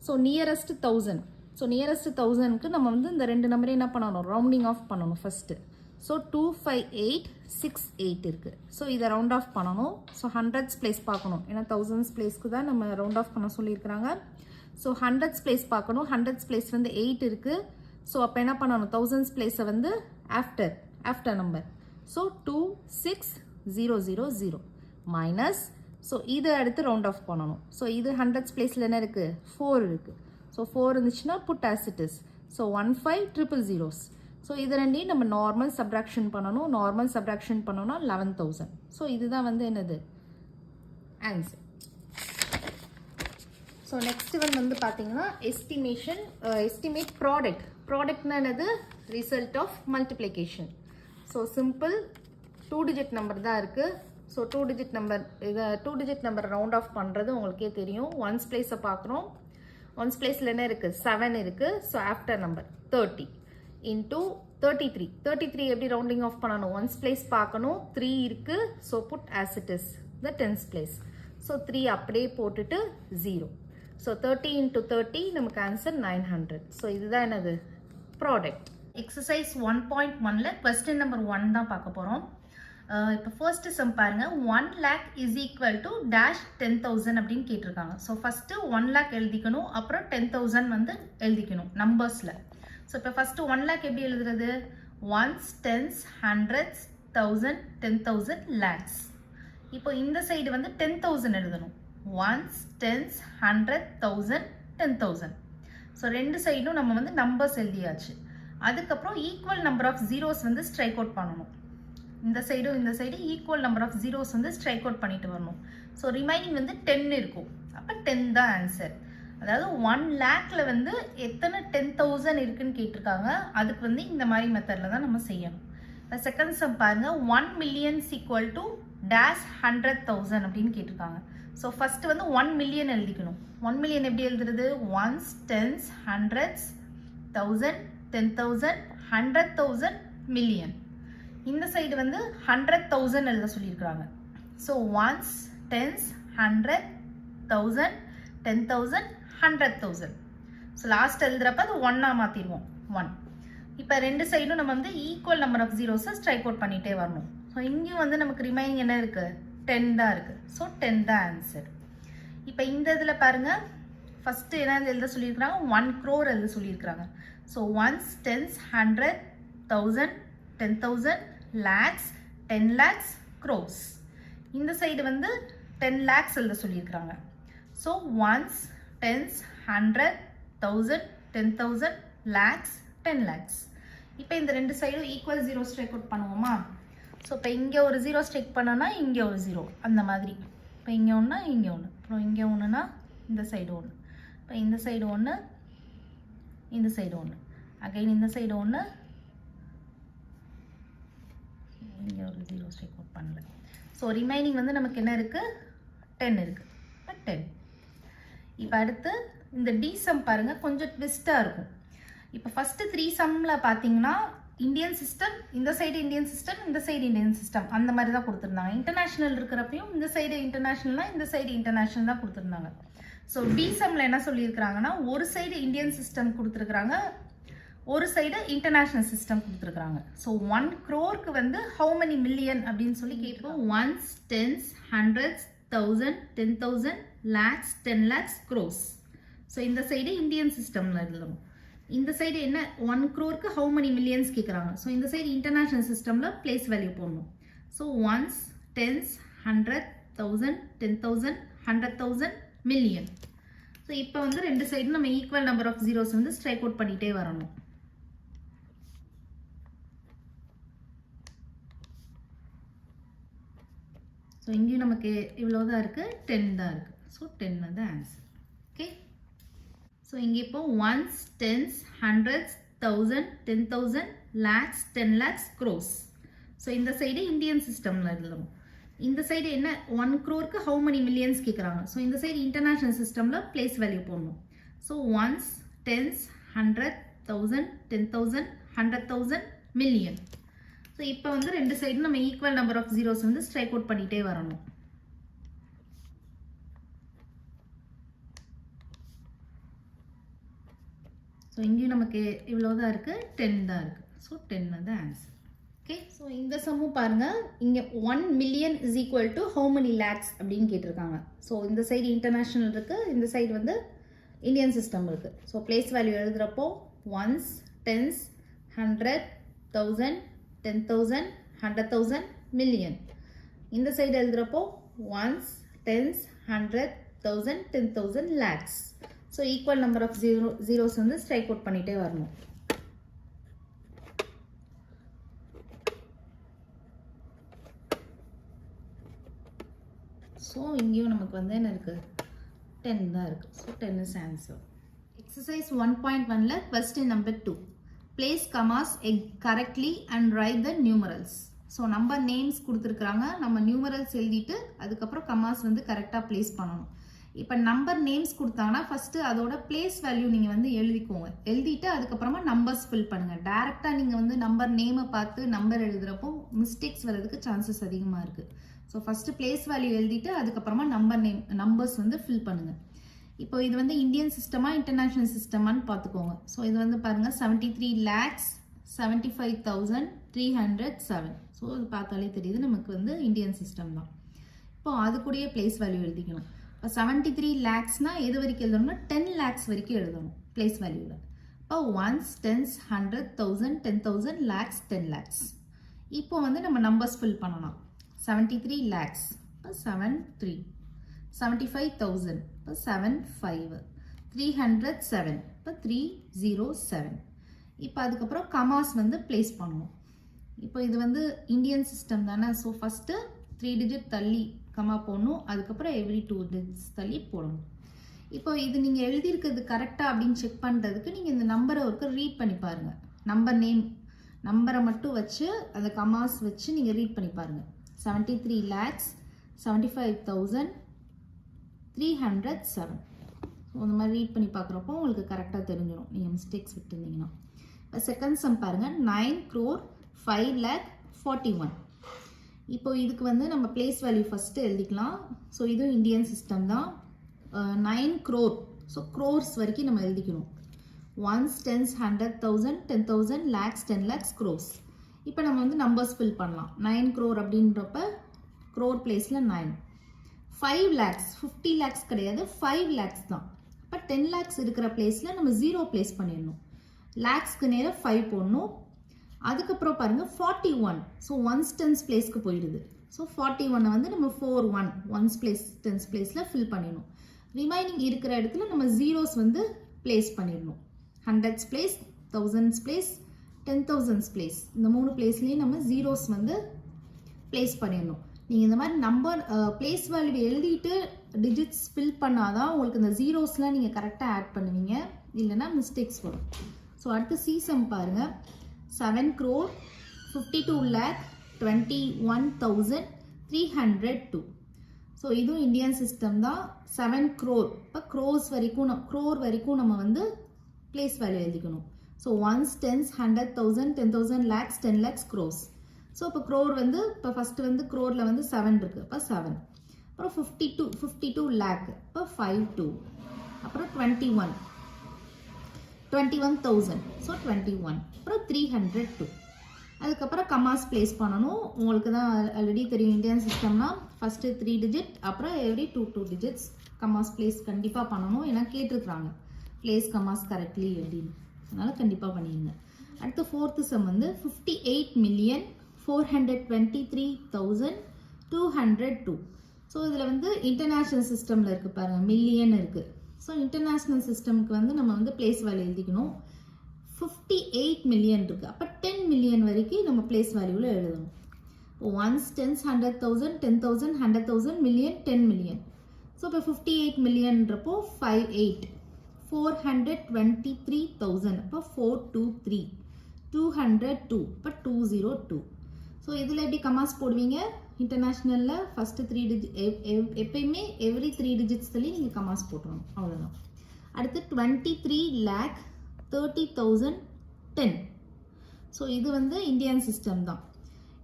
So nearest 1000. So nearest 1000க்கு நம்ம வந்து இந்த 2 நம்பரையும் என்ன பண்ணணும்? ரவுண்டிங் ஆஃப் பண்ணணும் ஃபஸ்ட்டு. ஸோ 25868 இருக்குது. ஸோ இதை ரவுண்ட் ஆஃப் பண்ணணும். ஸோ ஹண்ட்ரட்ஸ் பிளேஸ் பார்க்கணும், ஏன்னா தௌசண்ட்ஸ் பிளேஸ்க்கு தான் நம்ம ரவுண்ட் ஆஃப் பண்ண சொல்லியிருக்கிறாங்க. ஸோ ஹண்ட்ரட்ஸ் பிளேஸ் பார்க்கணும். ஹண்ட்ரட்ஸ் பிளேஸ் வந்து 8 இருக்குது. ஸோ அப்போ என்ன பண்ணணும்? தௌசண்ட்ஸ் பிளேஸை வந்து after number. So 26000 minus. So இதை அடுத்து ரவுண்ட் ஆஃப் பண்ணணும். ஸோ இது ஹண்ட்ரட்ஸ் பிளேஸில் என்ன இருக்குது? 4 இருக்குது. ஸோ 4 இருந்துச்சுன்னா put as it is. So 15000. So இது ரெண்டையும் நம்ம நார்மல் சப்ராக்ஷன் பண்ணணும். நார்மல் சப்ராக்ஷன் பண்ணோம்னா 11000. ஸோ இதுதான் வந்து என்னது? ஆன்சர். ஸோ நெக்ஸ்ட் வந்து பார்த்தீங்கன்னா எஸ்டிமேட் ப்ராடக்ட். ப்ராடக்ட்னா என்னது? Result of multiplication. So simple 2 digit number தான் இருக்குது. ஸோ 2 டிஜிட் நம்பர், இதை 2 டிஜிட் நம்பர் ரவுண்ட் ஆஃப் பண்ணுறது உங்களுக்கே தெரியும். ஒன்ஸ் பிளேஸை பார்க்குறோம். ஒன்ஸ் பிளேஸில் என்ன இருக்குது? 7 இருக்குது. So after number 30 into 33. 33 எப்படி ரவுண்டிங் ஆஃப் பண்ணணும்? ஒன்ஸ் பிளேஸ் பார்க்கணும். 3 இருக்குது. So put as it is the tens place. So 3 அப்படியே போட்டுட்டு 0. ஸோ 30 இன்டூ 30 நமக்கு ஆன்சர் 900. ஸோ இதுதான் என்னது? ப்ராடக்ட். எக்ஸசைஸ் 1.1ல் கொஸ்டின் நம்பர் 1 தான் பார்க்க போகிறோம். இப்போ ஃபர்ஸ்ட் சம் பாருங்க. 1 lakh is equal to dash 10,000 அப்படின்னு கேட்டிருக்காங்க. ஸோ ஃபர்ஸ்ட் 1 lakh எழுதிக்கணும், அப்புறம் 10,000 வந்து எழுதிக்கணும் நம்பர்ஸில். ஸோ இப்போ ஃபர்ஸ்ட் 1 lakh எப்படி எழுதுறது? Ones, tens, hundreds, 1000, 10,000, lakhs. இப்போ இந்த சைடு வந்து 10,000 எழுதணும். Ones, tens, 100, 1000, 10,000. ஸோ 2 சைடும் நம்ம வந்து நம்பர்ஸ் எழுதியாச்சு. அதுக்கப்புறம் ஈக்குவல் நம்பர் ஆஃப் ஜீரோஸ் வந்து ஸ்ட்ரைக் அவுட் பண்ணணும். இந்த சைடும் இந்த side equal number of zeros வந்து ஸ்ட்ரைக் அவுட் பண்ணிட்டு வரணும். ஸோ ரிமைனிங் வந்து 10 இருக்கும். அப்போ 10 தான் ஆன்சர். அதாவது 1 lakhல வந்து எத்தனை 10,000 இருக்குன்னு கேட்டிருக்காங்க. அதுக்கு வந்து இந்த மாதிரி மெத்தடில் தான் நம்ம செய்யணும். இப்போ செகண்ட் சம் பாருங்க. 1 million ஈக்குவல் டு டேஷ் 100,000 அப்படின்னு கேட்டிருக்காங்க. ஸோ ஃபர்ஸ்ட் வந்து 1 million எழுதிக்கணும். 1 million எப்படி எழுதுறது? Ones, tens, hundreds, 1000, 10,000, 100,000, million. இந்த சைடு வந்து 100,000 எழுத சொல்லியிருக்கிறாங்க. So ones, tens, 100, 1000, 10,000, 100,000. So last எழுதுறப்ப அது 1ஆ மாற்றிடுவோம். 1. இப்போ 2 சைடும் நம்ம வந்து ஈக்குவல் நம்பர் ஆஃப் ஜீரோஸை ஸ்ட்ரைக் அவுட் பண்ணிகிட்டே வரணும். ஸோ இங்கேயும் வந்து நமக்கு ரிமைனிங் என்ன இருக்குது? 10 தான் இருக்குது. ஸோ 10 தான் ஆன்சர். இப்போ இந்த இதில் பாருங்கள், ஃபஸ்ட்டு என்ன எழுத சொல்லியிருக்கிறாங்க? 1 crore எழுத சொல்லியிருக்கிறாங்க. So ones, tens, 100, 1000, 10,000, lakhs, 10 lakhs, crores. இந்த சைடு வந்து 10 lakhs எழுத சொல்லியிருக்கிறாங்க. So ones, tens, 100, 1000, 10,000, lakhs, 10 lakhs. இப்போ இந்த 2 சைடும் ஈக்குவல் ஜீரோ ஸ்ட்ரைக் அவுட் பண்ணுவோமா? ஸோ இப்போ இங்கே ஒரு ஜீரோ ஸ்ட்ரைக் பண்ணோன்னா இங்கே ஒரு ஜீரோ, அந்த மாதிரி. இப்போ இங்கே ஒன்று, இங்கே ஒன்று, அப்புறம் இங்கே ஒன்றுனா இந்த சைடு ஒன்று, இப்போ இந்த சைடு ஒன்று, இந்த சைடு ஒன்று, அகைன் இந்த சைடு ஒன்று, இங்கே ஒரு ஜீரோ ஸ்ட்ரைக் அவுட் பண்ணல. ஸோ ரிமைனிங் வந்து நமக்கு என்ன இருக்குது? 10 இருக்குது. இப்போ 10. இப்போ அடுத்து இந்த டி சம் பாருங்கள், கொஞ்சம் ட்விஸ்ட்டாக இருக்கும். இப்போ ஃபஸ்ட்டு 3 சம்மில் பார்த்தீங்கன்னா இந்தியன் சிஸ்டம், இந்த சைடு இந்தியன் சிஸ்டம், இந்த சைடு இந்தியன் சிஸ்டம், அந்த மாதிரி தான் கொடுத்துருந்தாங்க. இன்டர்நேஷ்னல் இருக்கிறப்பையும் இந்த சைடு இன்டர்நேஷ்னல்னா இந்த சைடு இன்டர்நேஷ்னல் தான் கொடுத்துருந்தாங்க. ஸோ பி சம்மில் என்ன சொல்லியிருக்கிறாங்கன்னா, ஒரு சைடு இந்தியன் சிஸ்டம் கொடுத்துருக்குறாங்க, ஒரு சைடு இன்டர்நேஷ்னல் சிஸ்டம் கொடுத்துருக்குறாங்க. ஸோ 1 crore வந்து ஹவு மெனி மில்லியன் அப்படின்னு சொல்லி கேட்போம். Ones, tens, hundreds, 1000, 10,000, lakhs, 10 lakhs, crores. So இந்த சைடு இந்தியன் சிஸ்டமில் எழுதணும். இந்த சைடு என்ன? 1 crore ஹவு மெனி மில்லியன்ஸ் கேட்குறாங்க. ஸோ இந்த சைடு இன்டர்நேஷ்னல் சிஸ்டமில் பிளேஸ் வேல்யூ போடணும். So ones, tens, 100, 1000, 10,000, 100,000, million. So இப்போ வந்து 2 சைடு நம்ம ஈக்குவல் நம்பர் ஆஃப் ஜீரோஸ் வந்து ஸ்ட்ரைக் அவுட் பண்ணிகிட்டே வரணும். ஸோ இங்கேயும் நமக்கு இவ்வளோ தான் இருக்குது, 10 தான் இருக்குது. ஸோ 10 வந்து ஆன்சர். ஓகே. ஸோ இங்கே இப்போ ones, tens, hundreds, 1000, 10,000, lakhs, 10 lakhs, crores. So இந்த சைடு இந்தியன் சிஸ்டமில் எழுதணும். இந்த சைடு என்ன 1 crore how many millions கேட்குறாங்க. ஸோ இந்த சைடு இன்டர்நேஷ்னல் சிஸ்டமில் பிளேஸ் வேல்யூ போடணும். So ones, tens, 100, 1000, 10,000, 100,000, million. So இப்போ வந்து ரெண்டு சைடு நம்ம ஈக்குவல் நம்பர் ஆஃப் ஜீரோஸ் வந்து ஸ்ட்ரைக் அவுட் பண்ணிகிட்டே வரணும். ஸோ இங்கேயும் நமக்கு இவ்வளோ தான் இருக்குது, 10 தான் இருக்குது. ஸோ 10 வந்து ஆன்சர். ஓகே, ஸோ இந்த சம்மும் பாருங்கள், இங்கே 1 million is equal to how many lakhs அப்படின்னு கேட்டிருக்காங்க. ஸோ இந்த சைடு இன்டர்நேஷ்னல் இருக்குது, இந்த சைடு வந்து இந்தியன் சிஸ்டம் இருக்குது. ஸோ பிளேஸ் வேல்யூ எழுதுகிறப்போ ஒன்ஸ், டென்ஸ், 100, 1000, 10,000, 100,000, மில்லியன். இந்த சைடு எழுதுகிறப்போ ones, tens, 100, 1000, 10,000, lakhs. So equal number of zeros வந்து ஸ்ட்ரைக் அவுட் பண்ணிகிட்டே வரணும். ஸோ இங்கேயும் நமக்கு வந்து என்ன இருக்குது, 10 தான் இருக்குது. So 10 is answer. எக்ஸசைஸ் 1.1ல question number 2. Place commas correctly and write the numerals. So number names கொடுத்துருக்குறாங்க, நம்ம நியூமரல்ஸ் எழுதிட்டு அதுக்கப்புறம் கமாஸ் வந்து கரெக்டாக பிளேஸ் பண்ணணும். இப்போ நம்பர் நேம்ஸ் கொடுத்தாங்கன்னா ஃபஸ்ட்டு அதோட பிளேஸ் வேல்யூ நீங்கள் வந்து எழுதிக்கோங்க. எழுதிட்டு அதுக்கப்புறமா நம்பர்ஸ் ஃபில் பண்ணுங்கள். டேரெக்டாக நீங்கள் வந்து நம்பர் நேமை பார்த்து நம்பர் எழுதுகிறப்போ மிஸ்டேக்ஸ் வர்றதுக்கு சான்சஸ் அதிகமாக இருக்குது. ஸோ ஃபஸ்ட்டு பிளேஸ் வேல்யூ எழுதிட்டு அதுக்கப்புறமா நம்பர்ஸ் வந்து ஃபில் பண்ணுங்கள். இப்போ இது வந்து இந்தியன் சிஸ்டமா இன்டர்நேஷ்னல் சிஸ்டமான்னு பார்த்துக்கோங்க. ஸோ இது வந்து பாருங்கள் 73,75,307. ஸோ இது பார்த்தாலே தெரியுது நமக்கு வந்து இந்தியன் சிஸ்டம் தான். இப்போ அது கூடயே பிளேஸ் வேல்யூ எழுதிக்கணும். இப்போ 73 lakhsனா எது வரைக்கும் எழுதணும்னா 10 lakhs வரைக்கும் எழுதணும் பிளேஸ் வேல்யூவில். இப்போ ஒன்ஸ், டென்ஸ், 100, 1000, 10,000, lakhs, 10 lakhs. இப்போ வந்து நம்ம நம்பர்ஸ் ஃபில் பண்ணலாம். 73 lakhs இப்போ 73, 75,000 இப்போ 75, 300, 7 இப்போ 307. இப்போ அதுக்கப்புறம் கமாஸ் வந்து பிளேஸ் பண்ணணும். இப்போ இது வந்து இந்தியன் சிஸ்டம் தானே. ஸோ ஃபஸ்ட்டு 3 digit தள்ளி கமா போடணும், அதுக்கப்புறம் எவ்ரி 2 digits தள்ளி போடணும். இப்போ இது நீங்கள் எழுதியிருக்கிறது கரெக்டாக அப்படின்னு செக் பண்ணுறதுக்கு நீங்கள் இந்த நம்பரை ஒருக்க ரீட் பண்ணி பாருங்கள். நம்பர் நேம் நம்பரை மட்டும் வச்சு அந்த கமாஸ் வச்சு நீங்கள் ரீட் பண்ணி பாருங்கள். 73 lakhs, 75,307. ஸோ இந்த மாதிரி ரீட் பண்ணி பார்க்குறப்போ உங்களுக்கு கரெக்டாக தெரிஞ்சிடும் நீங்கள் மிஸ்டேக்ஸ் விட்டுருந்தீங்கன்னா. இப்போ செகண்ட் சம் பாருங்கள், 9,05,41,000. இப்போ இதுக்கு வந்து நம்ம பிளேஸ் வேல்யூ ஃபஸ்ட்டு எழுதிக்கலாம். ஸோ இதுவும் இந்தியன் சிஸ்டம் தான். 9 crore, ஸோ க்ரோர்ஸ் வரைக்கும் நம்ம எழுதிக்கணும். Ones, tens, 100,000, 10,000, lakhs, 10 lakhs, crores. இப்போ நம்ம வந்து நம்பர்ஸ் ஃபில் பண்ணலாம். 9 crore அப்படின்றப்ப க்ரோர் பிளேஸில் 9. 5 lakhs, 50 lakhs கிடையாது, 5 lakhs தான். இப்போ 10 lakhs இருக்கிற பிளேஸில் நம்ம 0 பிளேஸ் பண்ணிடணும். லேக்ஸ்க்கு நேராக 5 போடணும். அதுக்கப்புறம் பாருங்கள் 41. ஸோ ஒன்ஸ், டென்ஸ் பிளேஸ்க்கு போயிடுது. ஸோ 41 வந்து நம்ம 41 ஒன்ஸ் பிளேஸ், டென்ஸ் பிளேஸில் ஃபில் பண்ணிடணும். ரிமைனிங் இருக்கிற இடத்துல நம்ம ஜீரோஸ் வந்து பிளேஸ் பண்ணிடணும். 100s place, 1000s place, 10,000s place, இந்த 3 பிளேஸ்லேயும் நம்ம ஜீரோஸ் வந்து பிளேஸ் பண்ணிடணும். நீங்கள் இந்த மாதிரி நம்பர் பிளேஸ் வேல்யூ எழுதிட்டு டிஜிட்ஸ் ஃபில் பண்ணாதான் உங்களுக்கு இந்த ஜீரோஸ்லாம் நீங்கள் கரெக்டாக ஆட் பண்ணுவீங்க, இல்லைன்னா மிஸ்டேக்ஸ் வரும். ஸோ அடுத்து சீசம் பாருங்கள், 7 crore, 52,21,302. ஸோ இதுவும் இந்தியன் சிஸ்டம் தான். 7 crore, இப்போ க்ரோர் வரைக்கும் நம்ம வந்து பிளேஸ் வேல்யூ எழுதிக்கணும். So ones, tens, 100,000, 10,000, lakhs, 10 lakhs, crores. So இப்போ க்ரோர் வந்து இப்போ ஃபஸ்ட்டு வந்து க்ரோரில் வந்து 7 இருக்குது, இப்போ 7. அப்புறம் 52 lakh, இப்போ 52. அப்புறம் 21,000, ஸோ 21. அப்புறம் 302. அதுக்கப்புறம் கமாஸ் பிளேஸ் பண்ணணும். உங்களுக்கு தான் ஆல்ரெடி தெரியும் இந்தியன் சிஸ்டம்னா ஃபஸ்ட்டு 3 digit, அப்புறம் எவ்ரி 2 digits கமாஸ் பிளேஸ் கண்டிப்பாக பண்ணணும். ஏன்னா கேட்டிருக்கிறாங்க பிளேஸ் கமாஸ் கரெக்ட்லி அப்படின்னு, அதனால் கண்டிப்பாக பண்ணிடுங்க. அடுத்து ஃபோர்த்து சம் வந்து 58,423,202. ஸோ இதில் வந்து இன்டர்நேஷ்னல் சிஸ்டமில் இருக்குது பாருங்கள், மில்லியன் இருக்குது. ஸோ இன்டர்நேஷ்னல் சிஸ்டமுக்கு வந்து நம்ம வந்து பிளேஸ் வேல்யூ எழுதிக்கணும். 58 million இருக்குது, அப்போ 10 million வரைக்கும் நம்ம பிளேஸ் வேல்யூவில் எழுதணும். Ones, tens, 100,000, 10,000, 100,000, million, 10 million. So இப்போ 58 millionன்றப்போ 58, 423,000, அப்போ 423, 202, இப்போ 202. ஸோ இதில் எப்படி கமாஸ் போடுவீங்க, இன்டர்நேஷ்னலில் ஃபஸ்ட்டு 3 டிஜிட் எப்பயுமே எவ்ரி 3 டிஜிட்ஸ்லேயும் நீங்கள் கமாஸ் போட்டுருணும், அவ்வளோதான். அடுத்து 23,30,010. ஸோ இது வந்து இந்தியன் சிஸ்டம் தான்.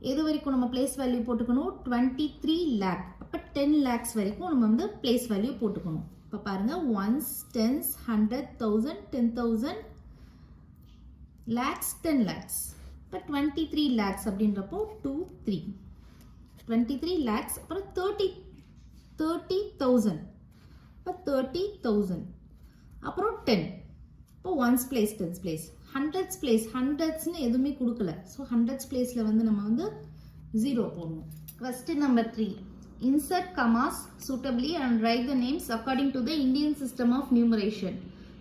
எது வரைக்கும் நம்ம பிளேஸ் வேல்யூ போட்டுக்கணும்? 23 lakh. அப்போ 10 lakhs வரைக்கும் நம்ம வந்து பிளேஸ் வேல்யூ போட்டுக்கணும். இப்போ பாருங்கள், ஒன்ஸ், டென்ஸ், 100, 1000, 10,000, lakhs, 10 lakhs. இப்போ 23 lakhs அப்படின்றப்போ 2, 3. 23 lakhs அப்புறம் 30,000. இப்போ 30,000 அப்புறம் 10. இப்போ ones place, tens place, hundreds place, ஹண்ட்ரட்ஸ்னு எதுவுமே கொடுக்கல. ஸோ ஹண்ட்ரட்ஸ் பிளேஸில் வந்து நம்ம வந்து 0 போடணும். Question number 3. Insert commas suitably and write the names according to the Indian system of numeration.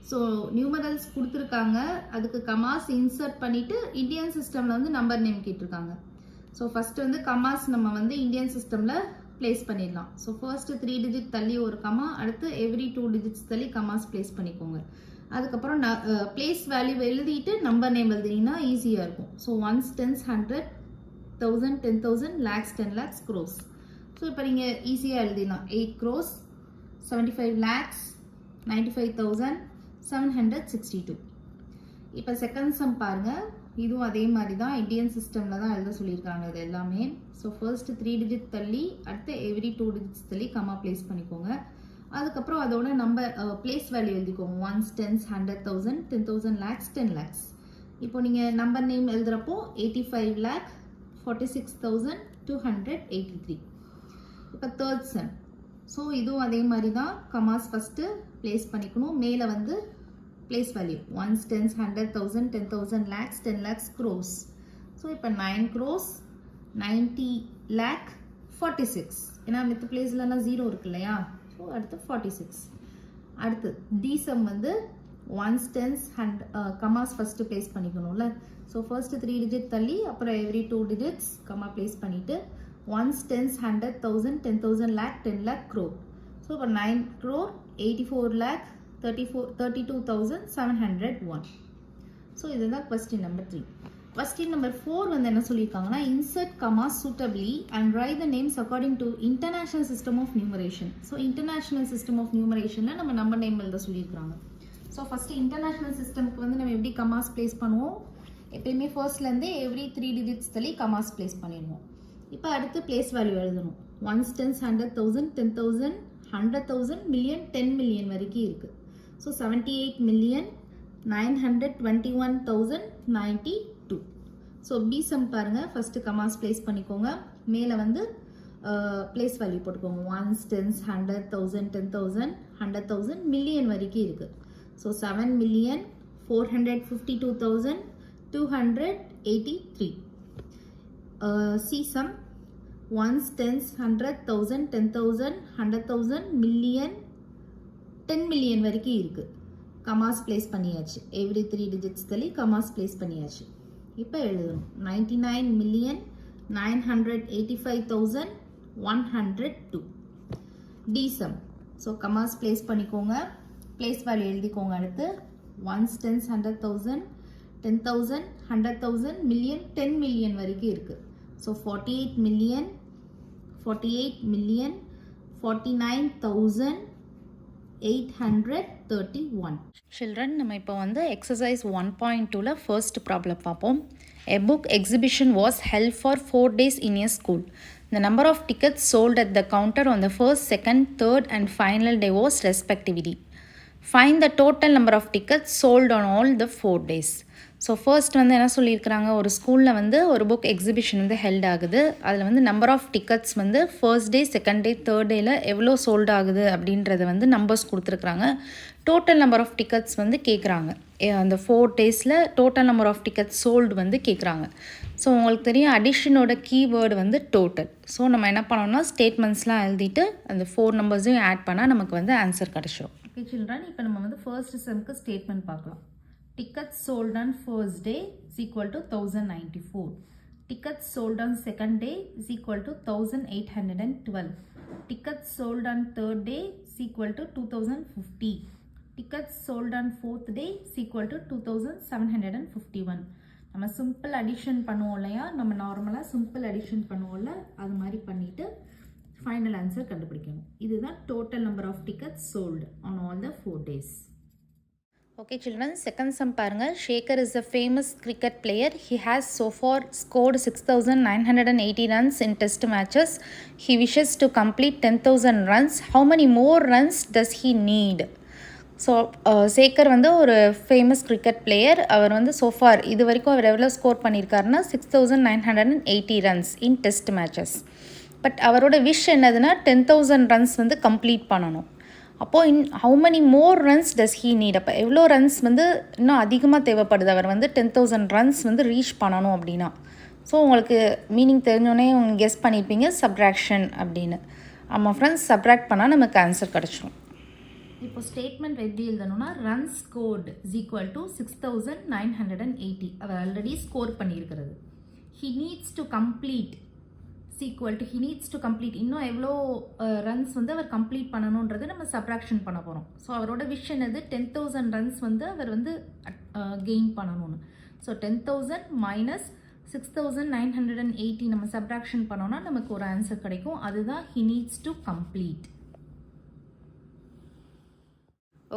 So numerals கொடுத்துருக்காங்க, அதுக்கு கமாஸ் இன்சர்ட் பண்ணிவிட்டு இந்தியன் சிஸ்டமில் வந்து நம்பர் நேம் கேட்டிருக்காங்க. ஸோ ஃபஸ்ட்டு வந்து கமாஸ் நம்ம வந்து இந்தியன் சிஸ்டமில் பிளேஸ் பண்ணிடலாம். ஸோ ஃபர்ஸ்ட்டு 3 டிஜிட் தள்ளி ஒரு கமா, அடுத்து எவ்ரி 2 டிஜிட்ஸ் தள்ளி கமாஸ் பிளேஸ் பண்ணிக்கோங்க. அதுக்கப்புறம் பிளேஸ் வேல்யூ எழுதிட்டு நம்பர் நேம் எழுதினீங்கன்னா ஈஸியாக இருக்கும். So ones, tens, 100, 1000, 10,000, lakhs, 10 lakhs, crores. So இப்போ நீங்கள் ஈஸியாக எழுதிடலாம். 8 crores, 75 lakhs, 95,762. இப்போ செகண்ட் சம் பாருங்கள், இதுவும் அதே மாதிரி தான் இந்தியன் சிஸ்டமில் தான் எழுத சொல்லியிருக்காங்க இது எல்லாமே. ஸோ ஃபர்ஸ்ட் 3 டிஜிட் தள்ளி அடுத்து எவ்ரி 2 டிஜிட்ஸ் தள்ளி கமா பிளேஸ் பண்ணிக்கோங்க. அதுக்கப்புறம் அதோட நம்பர் பிளேஸ் வேல்யூ எழுதிக்கோங்க. Ones, tens, 100,000, 10,000, lakhs, 10 lakhs. இப்போ நீங்கள் நம்பர் நேம் எழுதுகிறப்போ 85,46,283. இப்போ தேர்ட் சம். ஸோ இதுவும் அதே மாதிரி தான், கமாஸ் ஃபஸ்ட்டு பிளேஸ் பண்ணிக்கணும். மேலே வந்து place value ones, tens, 100,000, 10,000, lakhs, 10 lakhs, crores. So இப்போ 9 crores, 90 lakh, 46. ஏன்னா மித்த பிளேஸ்லலாம் 0 இருக்கு இல்லையா? ஸோ அடுத்து 46. அடுத்து டிசம் வந்து ones, tens, commas first place பண்ணிக்கணும்ல. ஸோ ஃபர்ஸ்ட்டு 3 டிஜிட் தள்ளி அப்புறம் எவ்ரி 2 டிஜிட்ஸ் கமா பிளேஸ் பண்ணிவிட்டு ones, tens, 100,000, 10,000, lakh, 10 lakh, crore. So இப்போ 9 crore, 84 lakh, 32,701. ஸோ இதுதான் கொஸ்டின் நம்பர் 3. கொஸ்டின் நம்பர் 4 வந்து என்ன சொல்லியிருக்காங்கன்னா, insert commas suitably and write the names according to international system of numeration. So international system of நியூமரேஷனில் நம்ம number name எழுத சொல்லியிருக்காங்க. So first international சிஸ்டம்க்கு வந்து நம்ம எப்படி கமாஸ் பிளேஸ் பண்ணுவோம்? எப்பயுமே ஃபர்ஸ்ட்லேருந்தே எவ்ரி 3 டிஜிட்ஸ் தள்ளி கமாஸ் பிளேஸ் பண்ணிடுவோம். இப்போ அடுத்து பிளேஸ் வேல்யூ எழுதணும். ஒன்ஸ், டென்ஸ், 100,000, 10,000, 100,000, million, 10 million வரைக்கும் இருக்குது. ஸோ 78,921,092. ஸோ பி சம் பாருங்கள், ஃபஸ்ட்டு கமாஸ் பிளேஸ் பண்ணிக்கோங்க. மேலே வந்து பிளேஸ் வேல்யூ போட்டுக்கோங்க. ஒன்ஸ், டென்ஸ், 100,000, 10,000, 100,000, million வரைக்கும் இருக்குது. So 7,452,283. C sum ones, tens, 100,000, 10,000, 100,000, million, 10 million வரைக்கும் இருக்குது. கமாஸ் பிளேஸ் பண்ணியாச்சு. எவ்ரி 3 டிஜிட்ஸ் தள்ளி கமாஸ் பிளேஸ் பண்ணியாச்சு. இப்போ எழுதணும் 99,985,102. D sum. So Khamas place பண்ணிக்கோங்க, பிளேஸ் வேல்யூ எழுதிக்கோங்க. அடுத்து ஒன்ஸ், டென்ஸ், 100,000, 10,000, 100,000, million, 10 million வரைக்கும் இருக்குது. ஸோ 48,49,831. சில்ட்ரன், நம்ம இப்போ வந்து எக்ஸசைஸ் 1.2ல ஃபர்ஸ்ட் ப்ராப்ளம் பார்ப்போம். A book exhibition was held for 4 days in a school. The number of tickets sold at the counter on the first, second, third and final day was respectively. Find the total number of tickets sold on all the 4 days. So first வந்து என்ன சொல்லியிருக்கிறாங்க, ஒரு ஸ்கூலில் வந்து ஒரு book exhibition வந்து held ஆகுது. அதில் வந்து நம்பர் ஆஃப் டிக்கெட்ஸ் வந்து first day, second day, third டேயில் எவ்வளோ சோல்ட் ஆகுது அப்படின்றத வந்து நம்பர்ஸ் கொடுத்துருக்குறாங்க. டோட்டல் நம்பர் ஆஃப் டிக்கெட்ஸ் வந்து கேட்குறாங்க. அந்த 4 டேஸில் total number of tickets sold வந்து கேட்குறாங்க. ஸோ உங்களுக்கு தெரியும் அடிஷனோட கீவேர்டு வந்து டோட்டல். ஸோ நம்ம என்ன பண்ணோம்னா ஸ்டேட்மெண்ட்ஸ்லாம் எழுதிட்டு அந்த 4 நம்பர்ஸையும் ஆட் பண்ணால் நமக்கு வந்து ஆன்சர் கிடச்சிரும். ஓகே சில்ட்ரன், இப்போ நம்ம வந்து ஃபர்ஸ்ட் செம்க்கு ஸ்டேட்மெண்ட் பார்க்கலாம். Tickets sold on first day is equal to 1094. Tickets sold on second day is equal to 1812. Tickets sold on third day is equal to 2050. Tickets sold on fourth day is equal to 2751. நம்ம simple addition பண்ணுவோம் இல்லையா, நம்ம நார்மலாக simple addition பண்ணுவோம்ல, அது மாதிரி பண்ணிவிட்டு final answer கண்டுபிடிக்கணும். இதுதான் total number of tickets sold on all the 4 days. Okay children, second sum பாருங்க. Shekhar is a famous cricket player. He has so far scored 6,980 runs in test matches. He wishes to complete 10,000 runs. How many more runs does he need? So Sekar வந்து ஒரு famous cricket player. அவர் வந்து so far இது வரைக்கும் அவர் எவ்வளோ score பண்ணியிருக்காருன்னா 6,980 runs in test matches. But அவரோட wish என்னதுன்னா 10,000 runs வந்து கம்ப்ளீட் பண்ணணும். அப்போது how many more runs does he need? அப்போ எவ்வளோ ரன்ஸ் வந்து இன்னும் அதிகமாக தேவைப்படுது அவர் வந்து 10,000 ரன்ஸ் வந்து ரீச் பண்ணணும் அப்படின்னா. ஸோ உங்களுக்கு மீனிங் தெரிஞ்சோடனே உங்கள் கெஸ் பண்ணியிருப்பீங்க சப்ராக்ஷன் அப்படின்னு. ஆமாம் ஃப்ரெண்ட்ஸ், சப்ராக்ட் பண்ணால் நமக்கு ஆன்சர் கிடச்சிடும். இப்போ ஸ்டேட்மெண்ட் எப்படி எழுதணும்னா run scored is equal to 6,980. அவர் ஆல்ரெடி ஸ்கோர் பண்ணியிருக்கிறது. He needs to complete equal to he needs to complete, இன்னும் எவ்வளோ ரன்ஸ் வந்து அவர் கம்ப்ளீட் பண்ணணுன்றது நம்ம சப்ராக்ஷன் பண்ண போகிறோம். ஸோ அவரோட விஷன் என்னது 10,000 ரன்ஸ் வந்து அவர் வந்து கெயின் பண்ணணும்னு. ஸோ 10,000 மைனஸ் 6,980 நம்ம சப்ராக்ஷன் பண்ணோன்னா நமக்கு ஒரு ஆன்சர் கிடைக்கும். அதுதான் he needs to complete.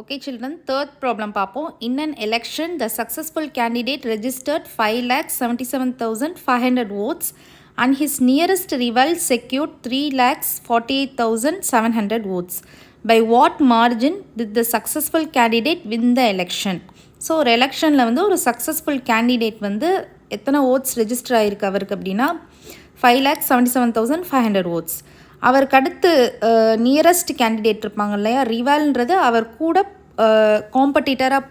Okay children, third problem பார்ப்போம். In an election, the successful candidate registered 5,77,500 votes and his nearest rival secured 3,48,700 votes. By what margin did the successful candidate win the election? So ஒரு எலெக்ஷனில் வந்து ஒரு successful candidate வந்து எத்தனை oats register ஆகிருக்கு அவருக்கு அப்படின்னா 5,77,500 ஓட்ஸ். அவருக்கு அடுத்து நியரஸ்ட் கேண்டிடேட் இருப்பாங்க இல்லையா, ரிவால்ன்றது அவர் கூட காம்படிட்டராக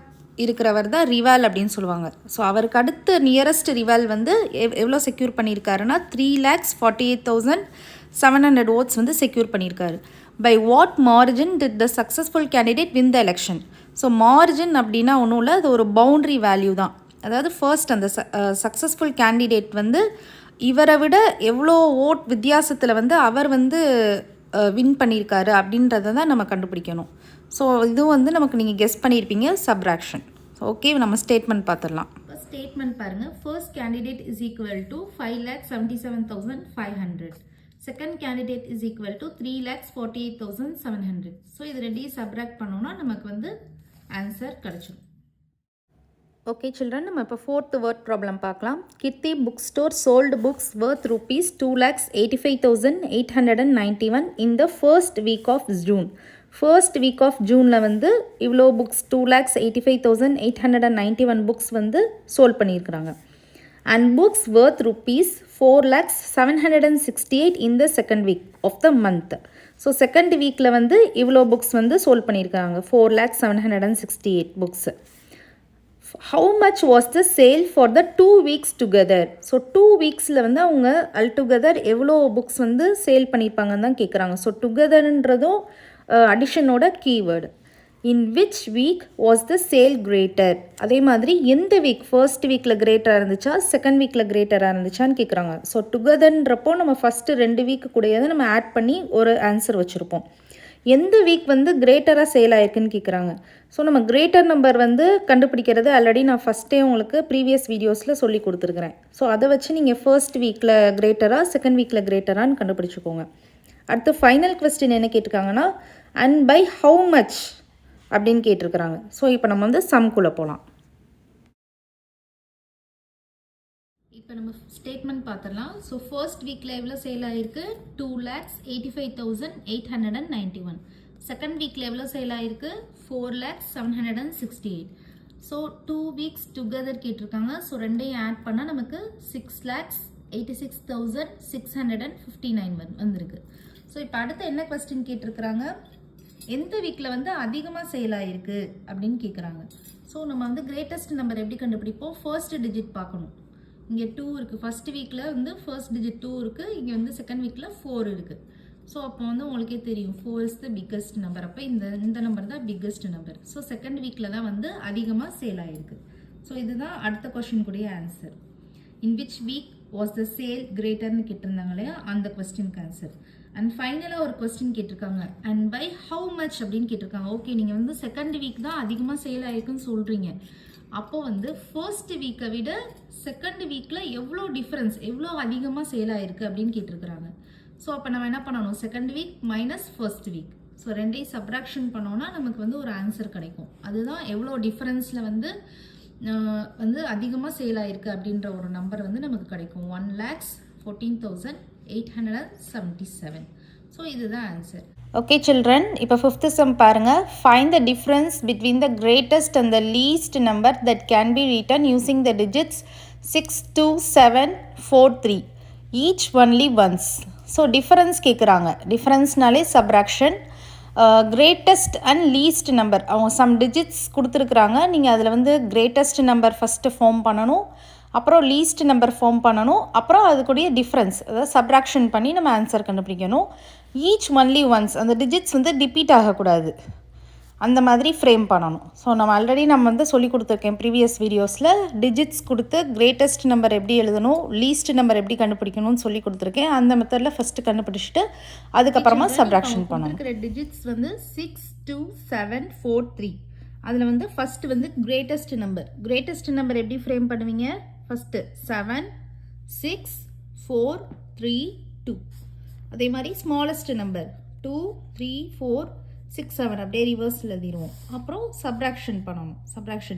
இருக்கிறவர் தான் ரிவால் அப்படின்னு சொல்லுவாங்க. ஸோ அவருக்கு அடுத்து நியரஸ்ட் ரிவால் வந்து எவ்வளோ செக்யூர் பண்ணியிருக்காருன்னா 3,48,700 ஓட்ஸ் வந்து செக்யூர் பண்ணியிருக்காரு. By what margin did the successful candidate win the election? So margin அப்படின்னா ஒன்றும் இல்லை, அது ஒரு பவுண்ட்ரி வேல்யூ தான். அதாவது ஃபர்ஸ்ட் அந்த சக்ஸஸ்ஃபுல் கேண்டிடேட் வந்து இவரை விட எவ்வளோ ஓட் வித்தியாசத்தில் வந்து அவர் வந்து வின் பண்ணியிருக்காரு அப்படின்றத தான் நம்ம கண்டுபிடிக்கணும். ஸோ இதுவும் வந்து நமக்கு நீங்கள் கெஸ் பண்ணியிருப்பீங்க சப்ராக்ஷன். ஓகே, நம்ம ஸ்டேட்மெண்ட் பார்த்துடலாம். ஸ்டேட்மெண்ட் பாருங்கள். First candidate is equal to 5,77,500. Second candidate is equal to 3,48,700. So இது ரெண்டையும் சப்ராக்ட் பண்ணோம்னா நமக்கு வந்து ஆன்சர் கிடச்சிடும். ஓகே சில்ட்ரன், நம்ம இப்போ ஃபோர்த் வேர்ட் ப்ராப்ளம் பார்க்கலாம். Kirthi book store sold books worth rupees 2,85,891 in the first week of June. First week of ஜூனில் வந்து இவ்வளோ புக்ஸ் 2,85,891 புக்ஸ் வந்து சோல்ட் பண்ணியிருக்கிறாங்க. And books worth rupees 4,768 in the second week of the month. So second வீக்கில் வந்து இவ்வளோ books வந்து sold பண்ணியிருக்காங்க, 4,768 books. How much was the sale for the 2 weeks together? So 2 வீக்ஸில் வந்து அவங்க அல்டுகெதர் எவ்வளோ புக்ஸ் வந்து சேல் பண்ணியிருப்பாங்கன்னு தான் கேட்குறாங்க. ஸோ டுகெதர்ன்றதும் அடிஷனோட keyword. In which week was the sale greater? அதே மாதிரி எந்த வீக், ஃபர்ஸ்ட் வீக்கில் கிரேட்டராக இருந்துச்சா செகண்ட் வீக்கில் கிரேட்டராக இருந்துச்சான்னு கேட்குறாங்க. ஸோ டுகெதர்ன்றப்போ நம்ம ஃபஸ்ட்டு 2 வீக்கு கூடயே நம்ம ஆட் பண்ணி ஒரு ஆன்சர் வச்சுருப்போம். எந்த வீக் வந்து கிரேட்டராக சேல் ஆயிருக்குன்னு கேட்குறாங்க. ஸோ நம்ம கிரேட்டர் நம்பர் வந்து கண்டுபிடிக்கிறது ஆல்ரெடி நான் ஃபஸ்ட்டே உங்களுக்கு ப்ரீவியஸ் வீடியோஸில் சொல்லி கொடுத்துருக்குறேன். ஸோ அதை வச்சு நீங்கள் ஃபர்ஸ்ட் வீக்கில் கிரேட்டராக செகண்ட் வீக்கில் கிரேட்டரான்னு கண்டுபிடிச்சிக்கோங்க. அடுத்து ஃபைனல் கொஸ்டின் என்ன கேட்டிருக்காங்கன்னா அண்ட் பை ஹவு மச் அப்படின்னு கேட்டிருக்கிறாங்க. ஸோ இப்போ நம்ம வந்து சம்குள்ளே போகலாம். இப்போ நம்ம ஸ்டேட்மெண்ட் பார்த்துடலாம். ஸோ ஃபர்ஸ்ட் வீக்கில் எவ்வளோ சேல் ஆகிருக்கு? 2,85,891. செகண்ட் வீக்கில் எவ்வளோ சேல் ஆகிருக்கு? 4,768. ஸோ 2 வீக்ஸ் டுகெதர் கேட்டிருக்காங்க. ஸோ ரெண்டையும் ஆட் பண்ணால் நமக்கு 6,86,659 வந்திருக்கு. ஸோ இப்போ அடுத்து என்ன கொஸ்டின் கேட்டிருக்கிறாங்க? எந்த வீக்கில் வந்து அதிகமாக சேல் ஆகிருக்கு அப்படின்னு கேட்குறாங்க. ஸோ நம்ம வந்து கிரேட்டஸ்ட் நம்பர் எப்படி கண்டுபிடிப்போம்? ஃபர்ஸ்ட் டிஜிட் பார்க்கணும். இங்கே 2 இருக்குது, ஃபர்ஸ்ட் வீக்கில் வந்து ஃபர்ஸ்ட் டிஜிட் 2 இருக்குது, இங்கே வந்து செகண்ட் வீக்கில் 4 இருக்குது. ஸோ அப்போ வந்து உங்களுக்கே தெரியும் 4 இஸ் த பிக்கஸ்ட் நம்பர். அப்போ இந்த நம்பர் தான் பிக்கஸ்ட் நம்பர். ஸோ செகண்ட் வீக்கில் தான் வந்து அதிகமாக சேல் ஆகிருக்கு. ஸோ இதுதான் அடுத்த கொஸ்டின் கூடிய answer. In which week was the sale கிரேட்டர்னு கேட்டிருந்தாங்க இல்லையா, அந்த கொஸ்டினுக்கு ஆன்சர். அண்ட் ஃபைனலாக ஒரு கொஸ்டின் கேட்டிருக்காங்க அண்ட் பை ஹவு மச் அப்படின்னு கேட்டிருக்காங்க. ஓகே, நீங்கள் வந்து செகண்ட் வீக் தான் அதிகமாக சேல் ஆகிருக்குன்னு சொல்கிறீங்க, அப்போ வந்து ஃபர்ஸ்ட் வீக்கை விட செகண்ட் வீக்கில் எவ்வளோ டிஃப்ரென்ஸ், எவ்வளோ அதிகமாக சேல் ஆயிருக்கு அப்படின்னு கேட்டிருக்கிறாங்க. ஸோ அப்போ நம்ம என்ன பண்ணணும், second week minus first week. So ரெண்டையும் சப்ராக்ஷன் பண்ணோன்னா நமக்கு வந்து ஒரு ஆன்சர் கிடைக்கும். அதுதான் எவ்வளோ டிஃப்ரென்ஸில் வந்து அதிகமாக சேல் ஆயிருக்கு அப்படின்ற ஒரு நம்பர் வந்து நமக்கு கிடைக்கும். 1,14,877. ஸோ இதுதான் ஆன்சர். ஓகே சில்ட்ரன், இப்போ ஃபிஃப்த்து சம் பாருங்கள். Find the difference between the greatest and the least number that can be written using the digits 6, 2, 7, 4, 3 each only once. So difference கேட்குறாங்க. டிஃபரன்ஸ்னாலே சப்ராக்ஷன். கிரேட்டஸ்ட் அண்ட் லீஸ்ட் நம்பர் அவங்க some digits கொடுத்துருக்குறாங்க. நீங்கள் அதில் வந்து கிரேட்டஸ்ட் நம்பர் ஃபஸ்ட்டு ஃபார்ம் பண்ணணும், அப்புறம் லீஸ்ட் நம்பர் ஃபார்ம் பண்ணணும், அப்புறம் அதுக்குடைய டிஃப்ரென்ஸ் அதாவது சப்ராக்ஷன் பண்ணி நம்ம ஆன்சர் கண்டுபிடிக்கணும். ஈச் ஒன்லி ஒன்ஸ், அந்த டிஜிட்ஸ் வந்து ரிப்பீட் ஆகக்கூடாது, அந்த மாதிரி ஃப்ரேம் பண்ணணும். ஸோ நம்ம வந்து சொல்லி கொடுத்துருக்கேன் ப்ரீவியஸ் வீடியோஸில். டிஜிட்ஸ் கொடுத்து கிரேட்டஸ்ட் நம்பர் எப்படி எழுதணும், லீஸ்ட் நம்பர் எப்படி கண்டுபிடிக்கணும்னு சொல்லி கொடுத்துருக்கேன். அந்த மெத்தடில் ஃபஸ்ட்டு கண்டுபிடிச்சிட்டு அதுக்கப்புறமா சப்ராக்ஷன் பண்ணணும். டிஜிட்ஸ் வந்து 6, 2, 7, 4, 3. அதில் வந்து ஃபஸ்ட்டு வந்து கிரேட்டஸ்ட் நம்பர் எப்படி ஃப்ரேம் பண்ணுவீங்க, ஃபஸ்ட்டு 7, 6, 4, 3, 2. அதே மாதிரி ஸ்மாலஸ்ட் நம்பர் 2, 3, 4, 6, 7 அப்படியே ரிவர்ஸில் எழுதிடுவோம். அப்புறம் சப்ராக்ஷன் பண்ணணும்.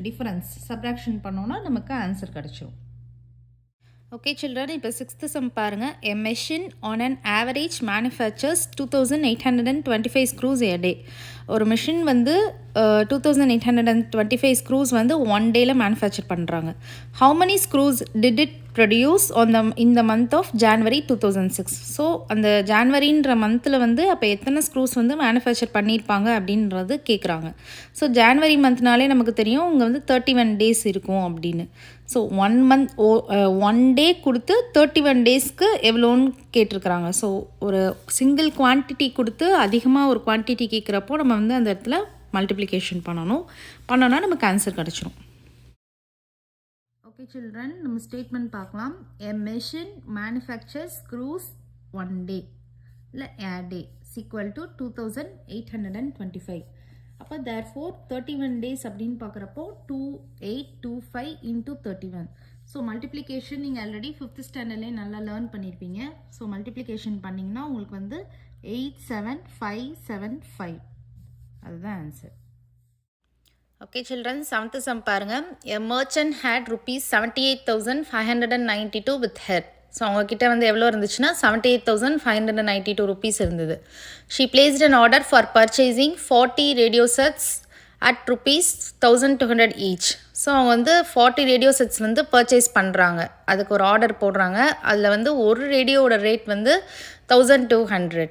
டிஃபரன்ஸ் சப்ராக்ஷன் பண்ணோன்னா நமக்கு ஆன்சர் கிடச்சிரும். ஓகே சில்ட்ரன், இப்போ சிக்ஸ்த்து சம் பாருங்கள். A machine on an average manufactures 2,825 screws a day. ஒரு மிஷின் வந்து 2,825 ஸ்க்ரூஸ் வந்து ஒன் டேயில் மேனுஃபேக்சர் பண்ணுறாங்க. How many screws did it produce in the month of January 2006. So அந்த ஜான்வரின்ற மந்தில் வந்து அப்போ எத்தனை ஸ்க்ரூஸ் வந்து மேனுஃபேக்சர் பண்ணியிருப்பாங்க அப்படின்றது கேட்குறாங்க. ஸோ ஜான்வரி மந்த்னாலே நமக்கு தெரியும் இங்கே வந்து 31 டேஸ் இருக்கும் அப்படின்னு. ஸோ 1 டே கொடுத்து 31 டேஸ்க்கு எவ்வளோன்னு கேட்டிருக்கிறாங்க. ஸோ ஒரு சிங்கிள் குவான்டிட்டி கொடுத்து அதிகமாக ஒரு குவான்டிட்டி கேட்குறப்போ நம்ம வந்து அந்த இடத்துல மல்டிப்ளிகேஷன் பண்ணோன்னா நமக்கு ஆன்சர் கிடச்சிரும். ஓகே சில்ட்ரன், நம்ம ஸ்டேட்மெண்ட் பார்க்கலாம். A machine manufacture screws one day இல்லை ஏ டே ஈக்குவல் டு 2,825. அப்போ தேர்ஃபோர் 31 டேஸ் அப்படின்னு பார்க்குறப்போ 2,825 இன்ட்டு 31. ஸோ மல்டிப்ளிகேஷன் நீங்கள் ஆல்ரெடி 5th ஸ்டாண்டர்ட்லேயே நல்லா லேர்ன் பண்ணியிருப்பீங்க. ஸோ மல்டிப்ளிகேஷன் பண்ணிங்கன்னா உங்களுக்கு வந்து 87575 அதுதான் answer. Okay children, 7th sum பாருங்கள். A merchant had rupees 78,592 with her. So அவங்கக்கிட்ட வந்து எவ்வளோ இருந்துச்சுன்னா 78,592 rupees இருந்தது. She placed an order for purchasing 40 radio sets at ₹1,200 each. So அவங்க வந்து 40 ரேடியோ செட்ஸ் வந்து பர்ச்சேஸ் பண்ணுறாங்க. அதுக்கு ஒரு ஆர்டர் போடுறாங்க. அதில் வந்து ஒரு ரேடியோவோட ரேட் வந்து 1,200.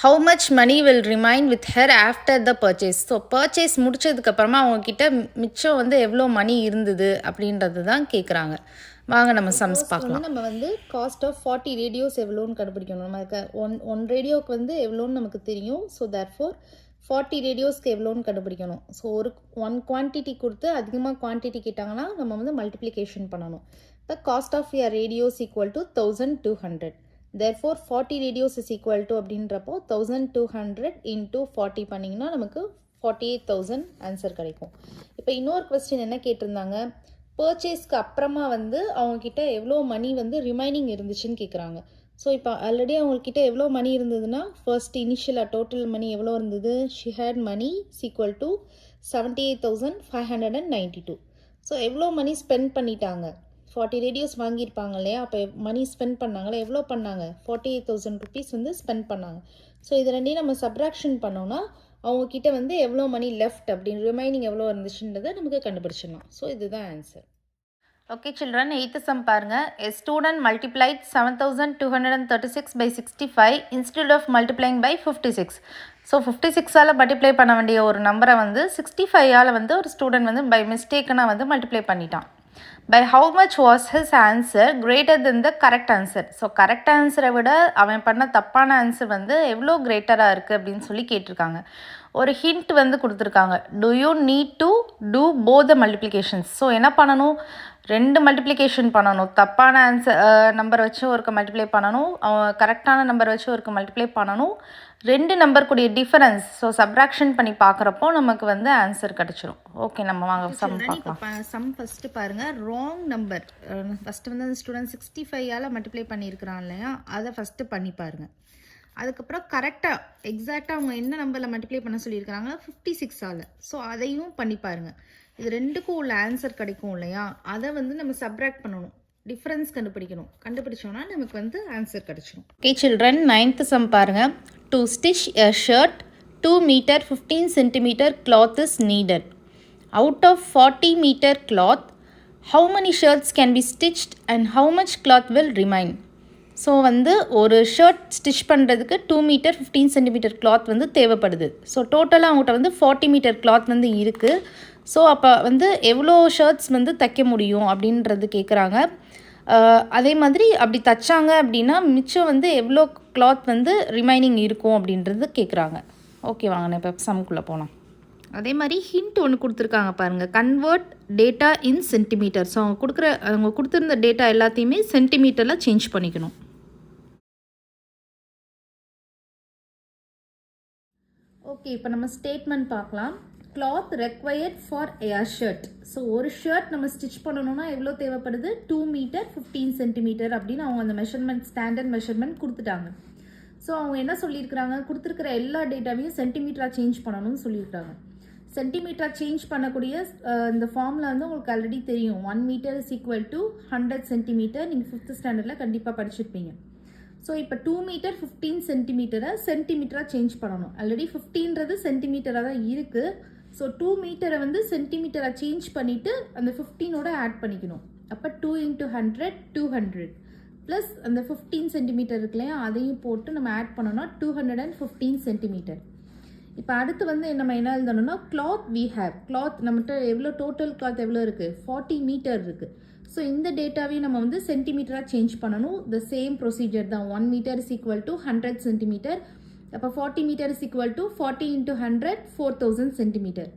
How much money will remain with her after the purchase. So purchase முடிச்சதுக்கப்புறமா அவங்கக்கிட்ட மிச்சம் வந்து எவ்வளோ மணி இருந்தது அப்படின்றது தான் கேட்குறாங்க. வாங்க நம்ம சம்ஸ் பார்க்கலாம். நம்ம வந்து காஸ்ட் ஆஃப் 40 ரேடியோஸ் எவ்வளோன்னு கண்டுபிடிக்கணும். நமக்கு ஒன் ரேடியோவுக்கு வந்து எவ்வளோன்னு நமக்கு தெரியும். ஸோ தேர்ஃபோர் 40 ரேடியோஸ்க்கு எவ்வளோன்னு கண்டுபிடிக்கணும். ஸோ ஒரு ஒன் குவான்டிட்டி கொடுத்து அதிகமாக குவான்டிட்டி கேட்டாங்கன்னா நம்ம வந்து மல்டிப்ளிகேஷன் பண்ணணும். இப்போ cost of your radios equal to 1,200. therefore 40 radios is equal to அப்படின்றப்போ 1200 into 40 பண்ணிங்கன்னா நமக்கு 48,000 ஆன்சர் கிடைக்கும். இப்போ இன்னொரு கொஸ்டின் என்ன கேட்டிருந்தாங்க, பர்ச்சேஸ்க்கு அப்புறமா வந்து அவங்கக்கிட்ட எவ்வளோ மணி வந்து ரிமைனிங் இருந்துச்சுன்னு கேட்குறாங்க. ஸோ இப்போ ஆல்ரெடி அவங்கக்கிட்ட எவ்வளோ மணி இருந்ததுன்னா ஃபர்ஸ்ட் இனிஷியலாக டோட்டல் மணி எவ்வளோ இருந்தது, she had money equal to 78,592. So எவ்வளோ மணி ஸ்பெண்ட் பண்ணிட்டாங்க, 40 ரேடியோஸ் வாங்கியிருப்பாங்க இல்லையா, அப்போ மணி ஸ்பெண்ட் பண்ணாங்களே, எவ்வளோ பண்ணாங்க, 48,000 rupees வந்து ஸ்பெண்ட் பண்ணாங்க. ஸோ இது ரெண்டையும் நம்ம சப்ராக்ஷன் பண்ணோன்னா அவங்கக்கிட்ட வந்து எவ்வளோ மணி லெஃப்ட் அப்படின்னு ரிமைனிங் எவ்வளோ இருந்துச்சுன்றதை நமக்கு கண்டுபிடிச்சிடலாம். ஸோ இதுதான் answer. Okay children, 8th sum பாருங்கள். A student multiplied 7,236 by 65 instead of multiplying by 56. So 56ஆல் மல்டிப்ளை பண்ண வேண்டிய ஒரு நம்பரை வந்து 65ஆல் வந்து ஒரு ஸ்டூடெண்ட் வந்து பை மிஸ்டேக்குனா வந்து மல்டிப்ளை பண்ணிட்டான். By how much was his answer greater than the correct answer. So correct ஆன்சரை விட அவன் பண்ண தப்பான ஆன்சர் வந்து எவ்வளோ கிரேட்டராக இருக்குது அப்படின்னு சொல்லி கேட்டிருக்காங்க. ஒரு ஹிண்ட் வந்து கொடுத்துருக்காங்க, do you need to do both the multiplications. So என்ன பண்ணணும், 2 மல்டிப்ளிகேஷன் பண்ணணும். தப்பான நம்பர் வச்சு ஒருக்க மல்டிப்ளை பண்ணணும், கரெக்டான நம்பர் வச்சு ஒருக்க மல்டிப்ளை பண்ணணும். 2 நம்பர் கூடிய டிஃபரன்ஸ் ஸோ சப்ராக்ஷன் பண்ணி பார்க்குறப்போ நமக்கு வந்து ஆன்சர் கிடச்சிரும். ஓகே, நம்ம வாங்க சம் பார்க்கலாம். சம் ஃபஸ்ட்டு பாருங்கள். ராங் நம்பர் ஃபஸ்ட்டு வந்து அந்த ஸ்டூடெண்ட் 65ஆல் மல்டிப்ளை பண்ணியிருக்கிறான் இல்லையா, அதை ஃபஸ்ட்டு பண்ணி பாருங்கள். அதுக்கப்புறம் கரெக்டாக எக்ஸாக்டாக அவங்க என்ன நம்பரில் மல்டிப்ளை பண்ண சொல்லியிருக்கிறாங்க, 56ஆல். ஸோ அதையும் பண்ணி பாருங்கள். இது ரெண்டுக்கும் உள்ள ஆன்சர் கிடைக்கும் இல்லையா, அதை வந்து நம்ம சப்ராக்ட் பண்ணணும், டிஃப்ரென்ஸ் கண்டுபிடிக்கணும். கண்டுபிடிச்சோன்னா நமக்கு வந்து ஆன்சர் கிடைச்சிடும். ஓகே சில்ட்ரன், 9th சம் பாருங்கள். To stitch a shirt 2 metre 15 centimetre cloth is needed. Out of 40 meter cloth, how many shirts can be stitched and how much cloth will remain? So வந்து ஒரு shirt stitch பண்ணுறதுக்கு 2 metre 15 centimetre cloth வந்து தேவைப்படுது. So டோட்டலாக அவங்ககிட்ட வந்து 40 metre cloth வந்து இருக்குது. ஸோ அப்போ வந்து எவ்வளோ ஷர்ட்ஸ் வந்து தைக்க முடியும் அப்படின்றது கேட்குறாங்க. அதே மாதிரி அப்படி தைச்சாங்க அப்படின்னா மிச்சம் வந்து எவ்வளோ கிளாத் வந்து ரிமைனிங் இருக்கும் அப்படின்றது கேட்குறாங்க. ஓகே, வாங்க நான் இப்போ சம்குள்ளே போகலாம். அதே மாதிரி ஹிண்ட் ஒன்று கொடுத்துருக்காங்க பாருங்கள், கன்வெர்ட் டேட்டா இன் சென்டிமீட்டர். ஸோ அவங்க கொடுத்துருந்த டேட்டா எல்லாத்தையுமே சென்டிமீட்டரில் சேஞ்ச் பண்ணிக்கணும். ஓகே, இப்போ நம்ம ஸ்டேட்மெண்ட் பார்க்கலாம். Cloth required for A shirt. So ஒரு ஷர்ட் நம்ம ஸ்டிச் பண்ணணும்னா எவ்வளோ தேவைப்படுது, 2 மீட்டர் 15 சென்டிமீட்டர் அப்படின்னு அவங்க அந்த மெஷர்மெண்ட் ஸ்டாண்டர்ட் மெஷர்மெண்ட் கொடுத்துட்டாங்க. ஸோ அவங்க என்ன சொல்லியிருக்கிறாங்க, கொடுத்துருக்கிற எல்லா டேட்டாவையும் சென்டிமீட்டராக சேஞ்ச் பண்ணணும்னு சொல்லியிருக்காங்க. சென்டிமீட்டராக சேஞ்ச் பண்ணக்கூடிய இந்த ஃபார்மில் வந்து உங்களுக்கு ஆல்ரெடி தெரியும். 1 metre is equal to 100 centimetre. நீங்கள் 5th ஸ்டாண்டர்டில் கண்டிப்பாக படிச்சிருப்பீங்க. ஸோ இப்போ 2 மீட்டர் 15 சென்டிமீட்டரை சென்டிமீட்டராக சேஞ்ச் பண்ணணும். ஆல்ரெடி 15ன்றது சென்டிமீட்டராக தான் இருக்குது. ஸோ 2 மீட்டரை வந்து சென்டிமீட்டராக சேஞ்ச் பண்ணிவிட்டு அந்த 15ஓட ஆட் பண்ணிக்கணும். அப்போ 2 × 100 200 ப்ளஸ் அந்த 15 சென்டிமீட்டர் இருக்கு இல்லையா, அதையும் போட்டு நம்ம ஆட் பண்ணோன்னா 215 சென்டிமீட்டர். இப்போ அடுத்து வந்து நம்ம என்ன எழுதணும்னா, கிளாத் வி ஹேவ். கிளாத் நம்மகிட்ட எவ்வளோ டோட்டல் கிளாத் எவ்வளோ இருக்குது, 40 மீட்டர் இருக்குது. ஸோ இந்த டேட்டாவையும் நம்ம வந்து சென்டிமீட்டராக சேஞ்ச் பண்ணணும். த சேம் ப்ரொசீஜர் தான். 1 metre is equal to 100 centimetre. அப்போ 40 metre is equal to 40 × 100 4000 centimetre.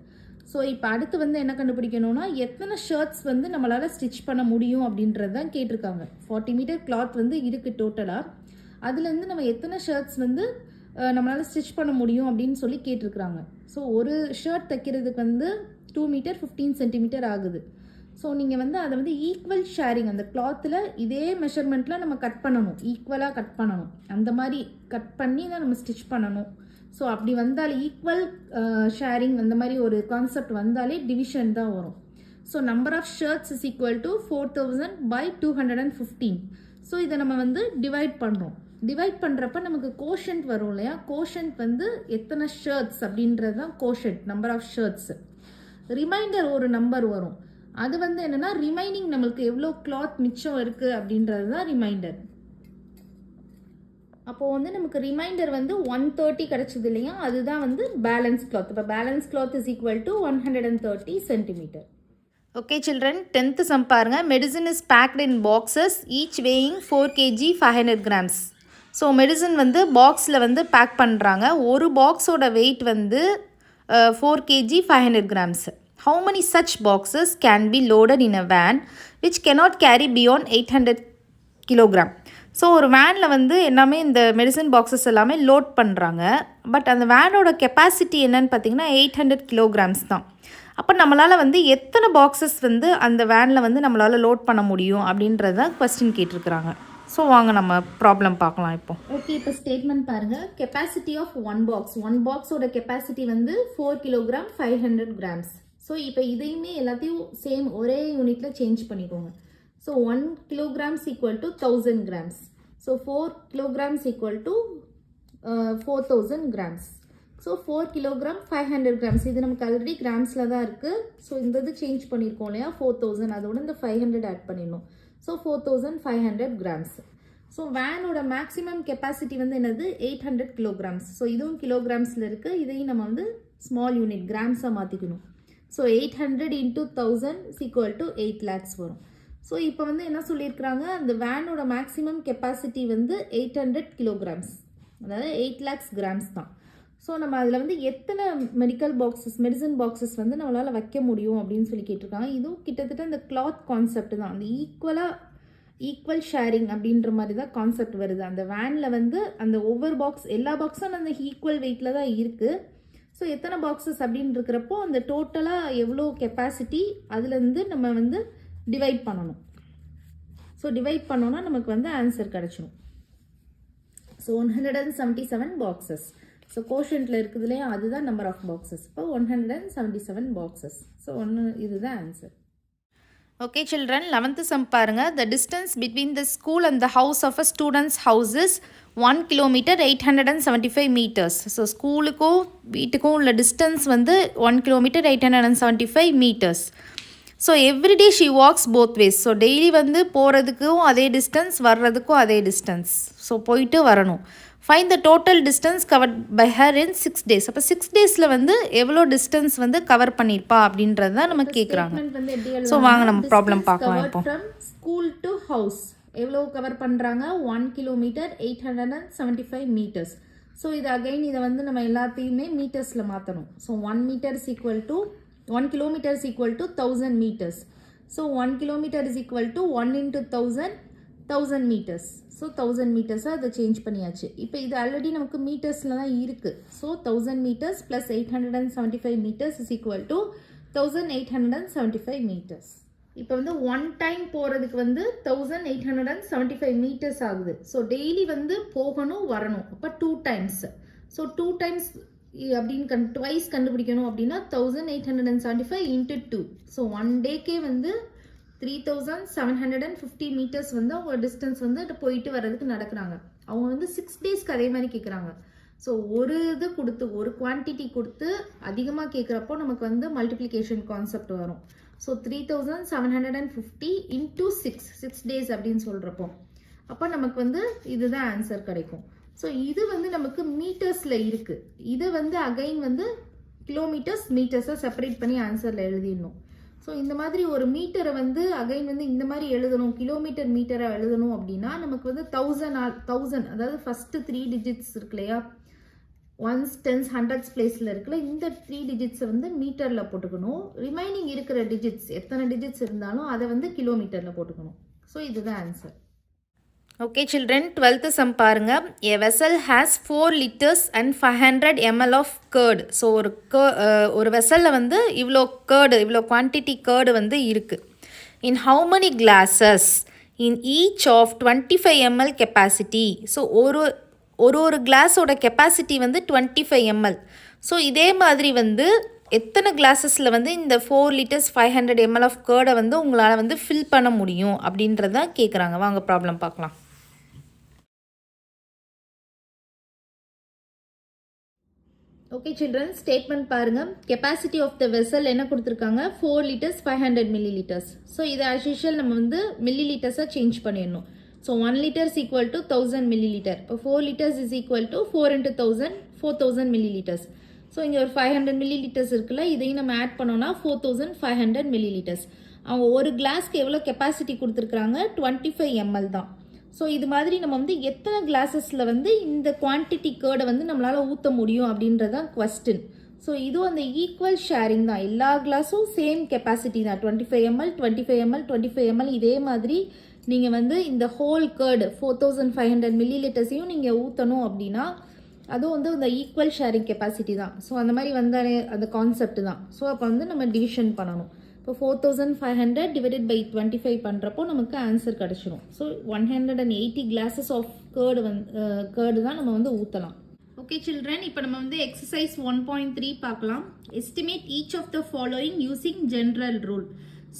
So இப்போ அடுத்து வந்து என்ன கண்டுபிடிக்கணும்னா, எத்தனை ஷர்ட்ஸ் வந்து நம்மளால் ஸ்டிச் பண்ண முடியும் அப்படின்றது தான் கேட்டிருக்காங்க. 40 மீட்டர் கிளாத் வந்து இருக்குது டோட்டலாக. அதுலேருந்து நம்ம எத்தனை ஷர்ட்ஸ் வந்து நம்மளால் ஸ்டிச் பண்ண முடியும் அப்படின்னு சொல்லி கேட்டிருக்கிறாங்க. ஸோ ஒரு ஷர்ட் தைக்கிறதுக்கு வந்து 2 மீட்டர் 15 சென்டிமீட்டர் ஆகுது. ஸோ நீங்கள் வந்து அதை வந்து ஈக்குவல் ஷேரிங், அந்த கிளாத்தில் இதே மெஷர்மெண்ட்டில் நம்ம கட் பண்ணணும், ஈக்குவலாக கட் பண்ணணும். அந்த மாதிரி கட் பண்ணி தான் நம்ம ஸ்டிச் பண்ணணும். ஸோ அப்படி வந்தாலே ஈக்குவல் ஷேரிங் அந்த மாதிரி ஒரு கான்செப்ட் வந்தாலே டிவிஷன் தான் வரும். So number of shirts is equal to 4000 by 215. So இதை நம்ம வந்து டிவைட் பண்ணுறோம். டிவைட் பண்ணுறப்ப நமக்கு கோஷன்ட் வரும் இல்லையா, கோஷன்ட் வந்து எத்தனை ஷர்ட்ஸ் அப்படின்றது தான் quotient, number of shirts. Remainder ஒரு நம்பர் வரும், அது வந்து என்னென்னா ரிமைனிங் நம்மளுக்கு எவ்வளோ கிளாத் மிச்சம் இருக்குது அப்படின்றது தான் ரிமைண்டர். அப்போது வந்து நமக்கு ரிமைண்டர் வந்து 130 கிடச்சிது இல்லையா, அதுதான் வந்து பேலன்ஸ் கிளாத். இப்போ balance cloth is equal to 130 centimetre. Okay children, 10th sum பாருங்கள். Medicine is packed in boxes each weighing 4 kg 500 grams. So medicine வந்து பாக்ஸில் வந்து பேக் பண்ணுறாங்க. ஒரு பாக்ஸோட வெயிட் வந்து 4 kg 500 grams. How many such boxes can be loaded in a van which cannot carry beyond 800 kg? So ஒரு வேனில் வந்து எல்லாமே இந்த மெடிசன் பாக்ஸஸ் எல்லாமே லோட் பண்ணுறாங்க. பட் அந்த வேனோட கெப்பாசிட்டி என்னன்னு பார்த்தீங்கன்னா 800 kilograms தான். அப்போ நம்மளால் வந்து எத்தனை பாக்ஸஸ் வந்து அந்த வேனில் வந்து நம்மளால் லோட் பண்ண முடியும் அப்படின்றத கொஸ்டின் கேட்டிருக்கிறாங்க. ஸோ வாங்க நம்ம ப்ராப்ளம் பார்க்கலாம் இப்போ. ஓகே, இப்போ ஸ்டேட்மெண்ட் பாருங்கள். கெப்பாசிட்டி ஆஃப் ஒன் பாக்ஸோட கெப்பாசிட்டி வந்து 4 kg 500 grams. ஸோ இப்போ இதையுமே எல்லாத்தையும் சேம் ஒரே யூனிட்டில் சேஞ்ச் பண்ணிக்கோங்க. So 1 kg equal to 1000 grams. So 4 kg equal to 4000 grams. So 4 kg 500 grams. இது நமக்கு ஆல்ரெடி கிராம்ஸில் தான் இருக்குது. ஸோ இந்த இது சேஞ்ச் பண்ணியிருக்கோம் இல்லையா, 4000, அதோட இந்த 500 ஆட் பண்ணிடணும். So 4500 grams. ஸோ வேனோட மேக்ஸிமம் கெப்பாசிட்டி வந்து என்னது 800 kilograms. ஸோ இதுவும் கிலோகிராம்ஸில் இருக்குது. இதையும் நம்ம வந்து ஸ்மால் யூனிட் கிராம்ஸாக மாற்றிக்கணும். So 800 × 1000 is equal to 8 lakhs வரும். ஸோ இப்போ வந்து என்ன சொல்லியிருக்கிறாங்க, அந்த வேனோட மேக்ஸிமம் கெப்பாசிட்டி வந்து 800 kilograms, அதாவது 8 lakhs grams தான். ஸோ நம்ம அதில் வந்து எத்தனை மெடிசன் பாக்ஸஸ் வந்து நம்மளால் வைக்க முடியும் அப்படின்னு சொல்லி கேட்டிருக்காங்க. இதுவும் கிட்டத்தட்ட இந்த கிளாத் கான்செப்ட் தான். அந்த ஈக்குவல் ஷேரிங் அப்படின்ற மாதிரி தான் கான்செப்ட் வருது. அந்த வேனில் வந்து அந்த ஒவ்வொரு பாக்ஸ் எல்லா பாக்ஸும் அந்த ஈக்குவல் வெயிட்டில் தான் இருக்குது. ஸோ எத்தனை பாக்ஸஸ் அப்படின்னு இருக்கிறப்போ அந்த டோட்டலாக எவ்வளோ கெப்பாசிட்டி அதுலேருந்து நம்ம வந்து டிவைட் பண்ணணும். ஸோ டிவைட் பண்ணோன்னா நமக்கு வந்து ஆன்சர் கிடச்சிடும். So 177 boxes. ஸோ கோஷன்ட்டில் இருக்குது இல்லையா, அதுதான் நம்பர் ஆஃப் பாக்ஸஸ். இப்போ 177 பாக்ஸஸ். ஸோ இதுதான் answer. Okay children, 11th sum பாருங்க. The distance between the school and the house of a student's house is 1 kilometer 875 meters. So ஸ்கூலுக்கும் வீட்டுக்கும் உள்ள distance வந்து 1 kilometer 875 meters. So every day she walks both ways. So daily வந்து போகிறதுக்கும் அதே distance, வர்றதுக்கும் அதே distance. So போயிட்டு வரணும். Find the total distance covered by her in 6 days. அப்போ 6 டேஸில் வந்து எவ்வளோ டிஸ்டன்ஸ் வந்து கவர் பண்ணியிருப்பா அப்படின்றது தான் நம்ம கேட்குறாங்க. ஸோ வாங்க நம்ம ப்ராப்ளம் பார்க்கலாம். இப்போ ஃப்ரம் ஸ்கூல் டு ஹவுஸ் எவ்வளோ கவர் பண்ணுறாங்க? 1 கிலோமீட்டர் 875 மீட்டர்ஸ். ஸோ இது அகைன் இதை வந்து நம்ம எல்லாத்தையுமே மீட்டர்ஸில் மாற்றணும். So 1 kilometre is equal to 1000 metres. So 1 kilometre is equal to 1 into 1000 metres. So 1000 மீட்டர்ஸாக அதை சேஞ்ச் பண்ணியாச்சு. இப்போ இது ஆல்ரெடி நமக்கு மீட்டர்ஸில் தான் இருக்குது. So 1000 metres plus 875 metres is equal to 1875 metres. இப்போ வந்து ஒன் டைம் போகிறதுக்கு வந்து 1875 மீட்டர்ஸ் ஆகுது. ஸோ டெய்லி வந்து போகணும் வரணும். அப்போ 2 times. ஸோ 2 times அப்படின்னு ட்வைஸ் கண்டுபிடிக்கணும் அப்படின்னா 1875 into 2. ஸோ ஒன் டேக்கே வந்து 3750 மீட்டர்ஸ் வந்து அவங்க டிஸ்டன்ஸ் வந்து போயிட்டு வர்றதுக்கு நடக்கிறாங்க. அவங்க வந்து 6 டேஸ்க்கு அதே மாதிரி கேட்குறாங்க. ஸோ ஒரு இது கொடுத்து ஒரு குவான்டிட்டி கொடுத்து அதிகமாக கேட்குறப்போ நமக்கு வந்து மல்டிப்ளிகேஷன் கான்செப்ட் வரும். ஸோ 3750 into 6 டேஸ் அப்படின்னு சொல்கிறப்போ அப்போ நமக்கு வந்து இதுதான் ஆன்சர் கிடைக்கும். ஸோ இது வந்து நமக்கு மீட்டர்ஸில் இருக்குது. இதை வந்து அகைன் வந்து மீட்டர்ஸை செப்பரேட் பண்ணி ஆன்சரில் எழுதிடணும். ஸோ இந்த மாதிரி ஒரு மீட்டரை வந்து அகைன் வந்து இந்த மாதிரி எழுதணும், மீட்டரை எழுதணும் அப்படின்னா நமக்கு வந்து 1000 அதாவது ஃபஸ்ட்டு 3 digits இருக்கு இல்லையா, 1s 10s 100s பிளேஸில் இருக்குல்ல, இந்த 3 digitsஸை வந்து மீட்டரில் போட்டுக்கணும். ரிமைனிங் இருக்கிற டிஜிட்ஸ் எத்தனை டிஜிட்ஸ் இருந்தாலும் அதை வந்து கிலோமீட்டரில் போட்டுக்கணும். ஸோ இதுதான் answer. Okay children, 12th sum பாருங்க. A vessel has 4 liters and 500 ml of curd. So ஒரு வெசலில் வந்து இவ்வளோ குவான்டிட்டி curd வந்து இருக்குது. In how many glasses? In each of 25 ml capacity. So ஒரு கிளாஸோட கெப்பாசிட்டி வந்து 25 ml. ஸோ இதே மாதிரி வந்து எத்தனை கிளாஸஸில் வந்து இந்த 4 liters 500 ml of curd வந்து உங்களால் வந்து ஃபில் பண்ண முடியும் அப்படின்றத கேட்குறாங்க. வாங்க ப்ராப்ளம் பார்க்கலாம். ஓகே சில்ட்ரன், ஸ்டேட்மெண்ட் பாருங்கள். கெப்பாசிட்டி ஆஃப் த வெசல் என்ன கொடுத்துருக்காங்க? 4 liters 500 milliliters. ஸோ இதை ஆஸ் யூஷுவல் நம்ம வந்து மில்லிலிட்டர்ஸாக சேஞ்ச் பண்ணிடணும். So 1 liter is equal to 1000 milliliter. இப்போ 4 liters is equal to 4 into 1000 4000 milliliters. So இங்கே ஒரு 500 milliliters இருக்குல்ல, இதையும் நம்ம ஆட் பண்ணோன்னா 4500 milliliters. அவங்க ஒரு கிளாஸ்க்கு எவ்வளோ கெப்பாசிட்டி கொடுத்துருக்குறாங்க? 25 ml தான். ஸோ இது மாதிரி நம்ம வந்து எத்தனை கிளாஸஸில் வந்து இந்த குவான்டிட்டி கேர்டை வந்து நம்மளால் ஊற்ற முடியும் அப்படின்றதான் கொஸ்டின். ஸோ இதுவும் அந்த ஈக்குவல் ஷேரிங் தான். எல்லா கிளாஸும் சேம் கெப்பாசிட்டி தான். 25 ml 25 ml 25 ml. இதே மாதிரி நீங்கள் வந்து இந்த ஹோல் கேர்டு 4500 millilitersையும் நீங்கள் ஊற்றணும் அப்படின்னா அதுவும் வந்து இந்த ஈக்குவல் ஷேரிங் கெப்பாசிட்டி தான். ஸோ அந்த மாதிரி வந்தாலே அந்த கான்செப்ட் தான். ஸோ அப்போ வந்து நம்ம டிவிஷன் பண்ணணும். இப்போ 4500 டிவைடட் பை 25 பண்ணுறப்போ நமக்கு ஆன்சர் கிடச்சிரும். ஸோ 180 glasses ஆஃப் கேர்டு தான் நம்ம வந்து ஊற்றலாம். ஓகே சில்ட்ரன், இப்போ நம்ம வந்து எக்ஸசைஸ் 1.3 பார்க்கலாம். Estimate each of the following using general rule.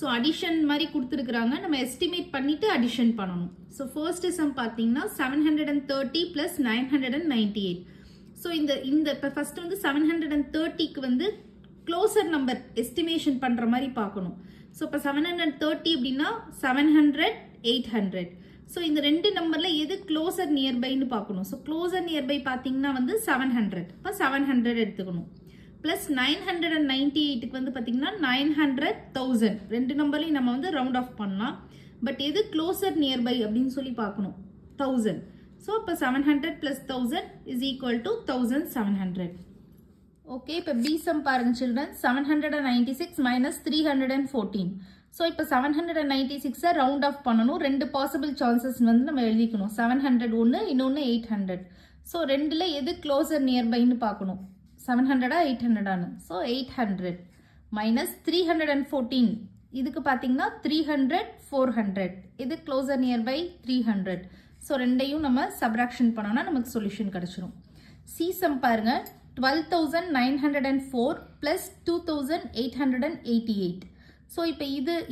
So addition மாதிரி கொடுத்துருக்குறாங்க, நம்ம எஸ்டிமேட் பண்ணிவிட்டு அடிஷன் பண்ணணும். ஸோ ஃபர்ஸ்ட் சம் பார்த்தீங்கன்னா 730 + 998. ஸோ இந்த இப்போ ஃபஸ்ட்டு வந்து 730க்கு வந்து க்ளோசர் நம்பர் எஸ்டிமேஷன் பண்ணுற மாதிரி பார்க்கணும். ஸோ இப்போ 730 அப்படின்னா 700 800. ஸோ இந்த ரெண்டு நம்பரில் எது க்ளோசர் நியர்பைன்னு பார்க்கணும். ஸோ க்ளோசர் நியர்பை பார்த்தீங்கன்னா வந்து 700. இப்போ 700 எடுத்துக்கணும். ப்ளஸ் 998க்கு வந்து பார்த்தீங்கன்னா 900 1000. ரெண்டு நம்பர்லையும் நம்ம வந்து ரவுண்ட் ஆஃப் பண்ணலாம். பட் எது க்ளோசர் நியர்பை அப்படின்னு சொல்லி பார்க்கணும். 1000. ஸோ இப்போ 700 + 1000 is equal to 1700. ஓகே, இப்போ பி சம் பாருங்க சில்ட்ரன். 796 மைனஸ் 314. ஸோ இப்போ 796 ரவுண்ட் ஆஃப் பண்ணணும். ரெண்டு பாசிபிள் சான்சஸ் வந்து நம்ம எழுதிக்கணும். 700 ஒன்று, இன்னொன்று 800. ஸோ ரெண்டில் எது க்ளோசர் நியர்பைன்னு பார்க்கணும். 700 800. So 800 minus 314. இதுக்கு பார்த்தீங்கன்னா 300 400. இது க்ளோசர் நியர்பை 300. ஸோ ரெண்டையும் நம்ம சப்ராக்ஷன் பண்ணோம்னா நமக்கு சொல்யூஷன் கிடச்சிரும். சி சம் பாருங்க. 12,904 plus 2,888. ஸோ இப்போ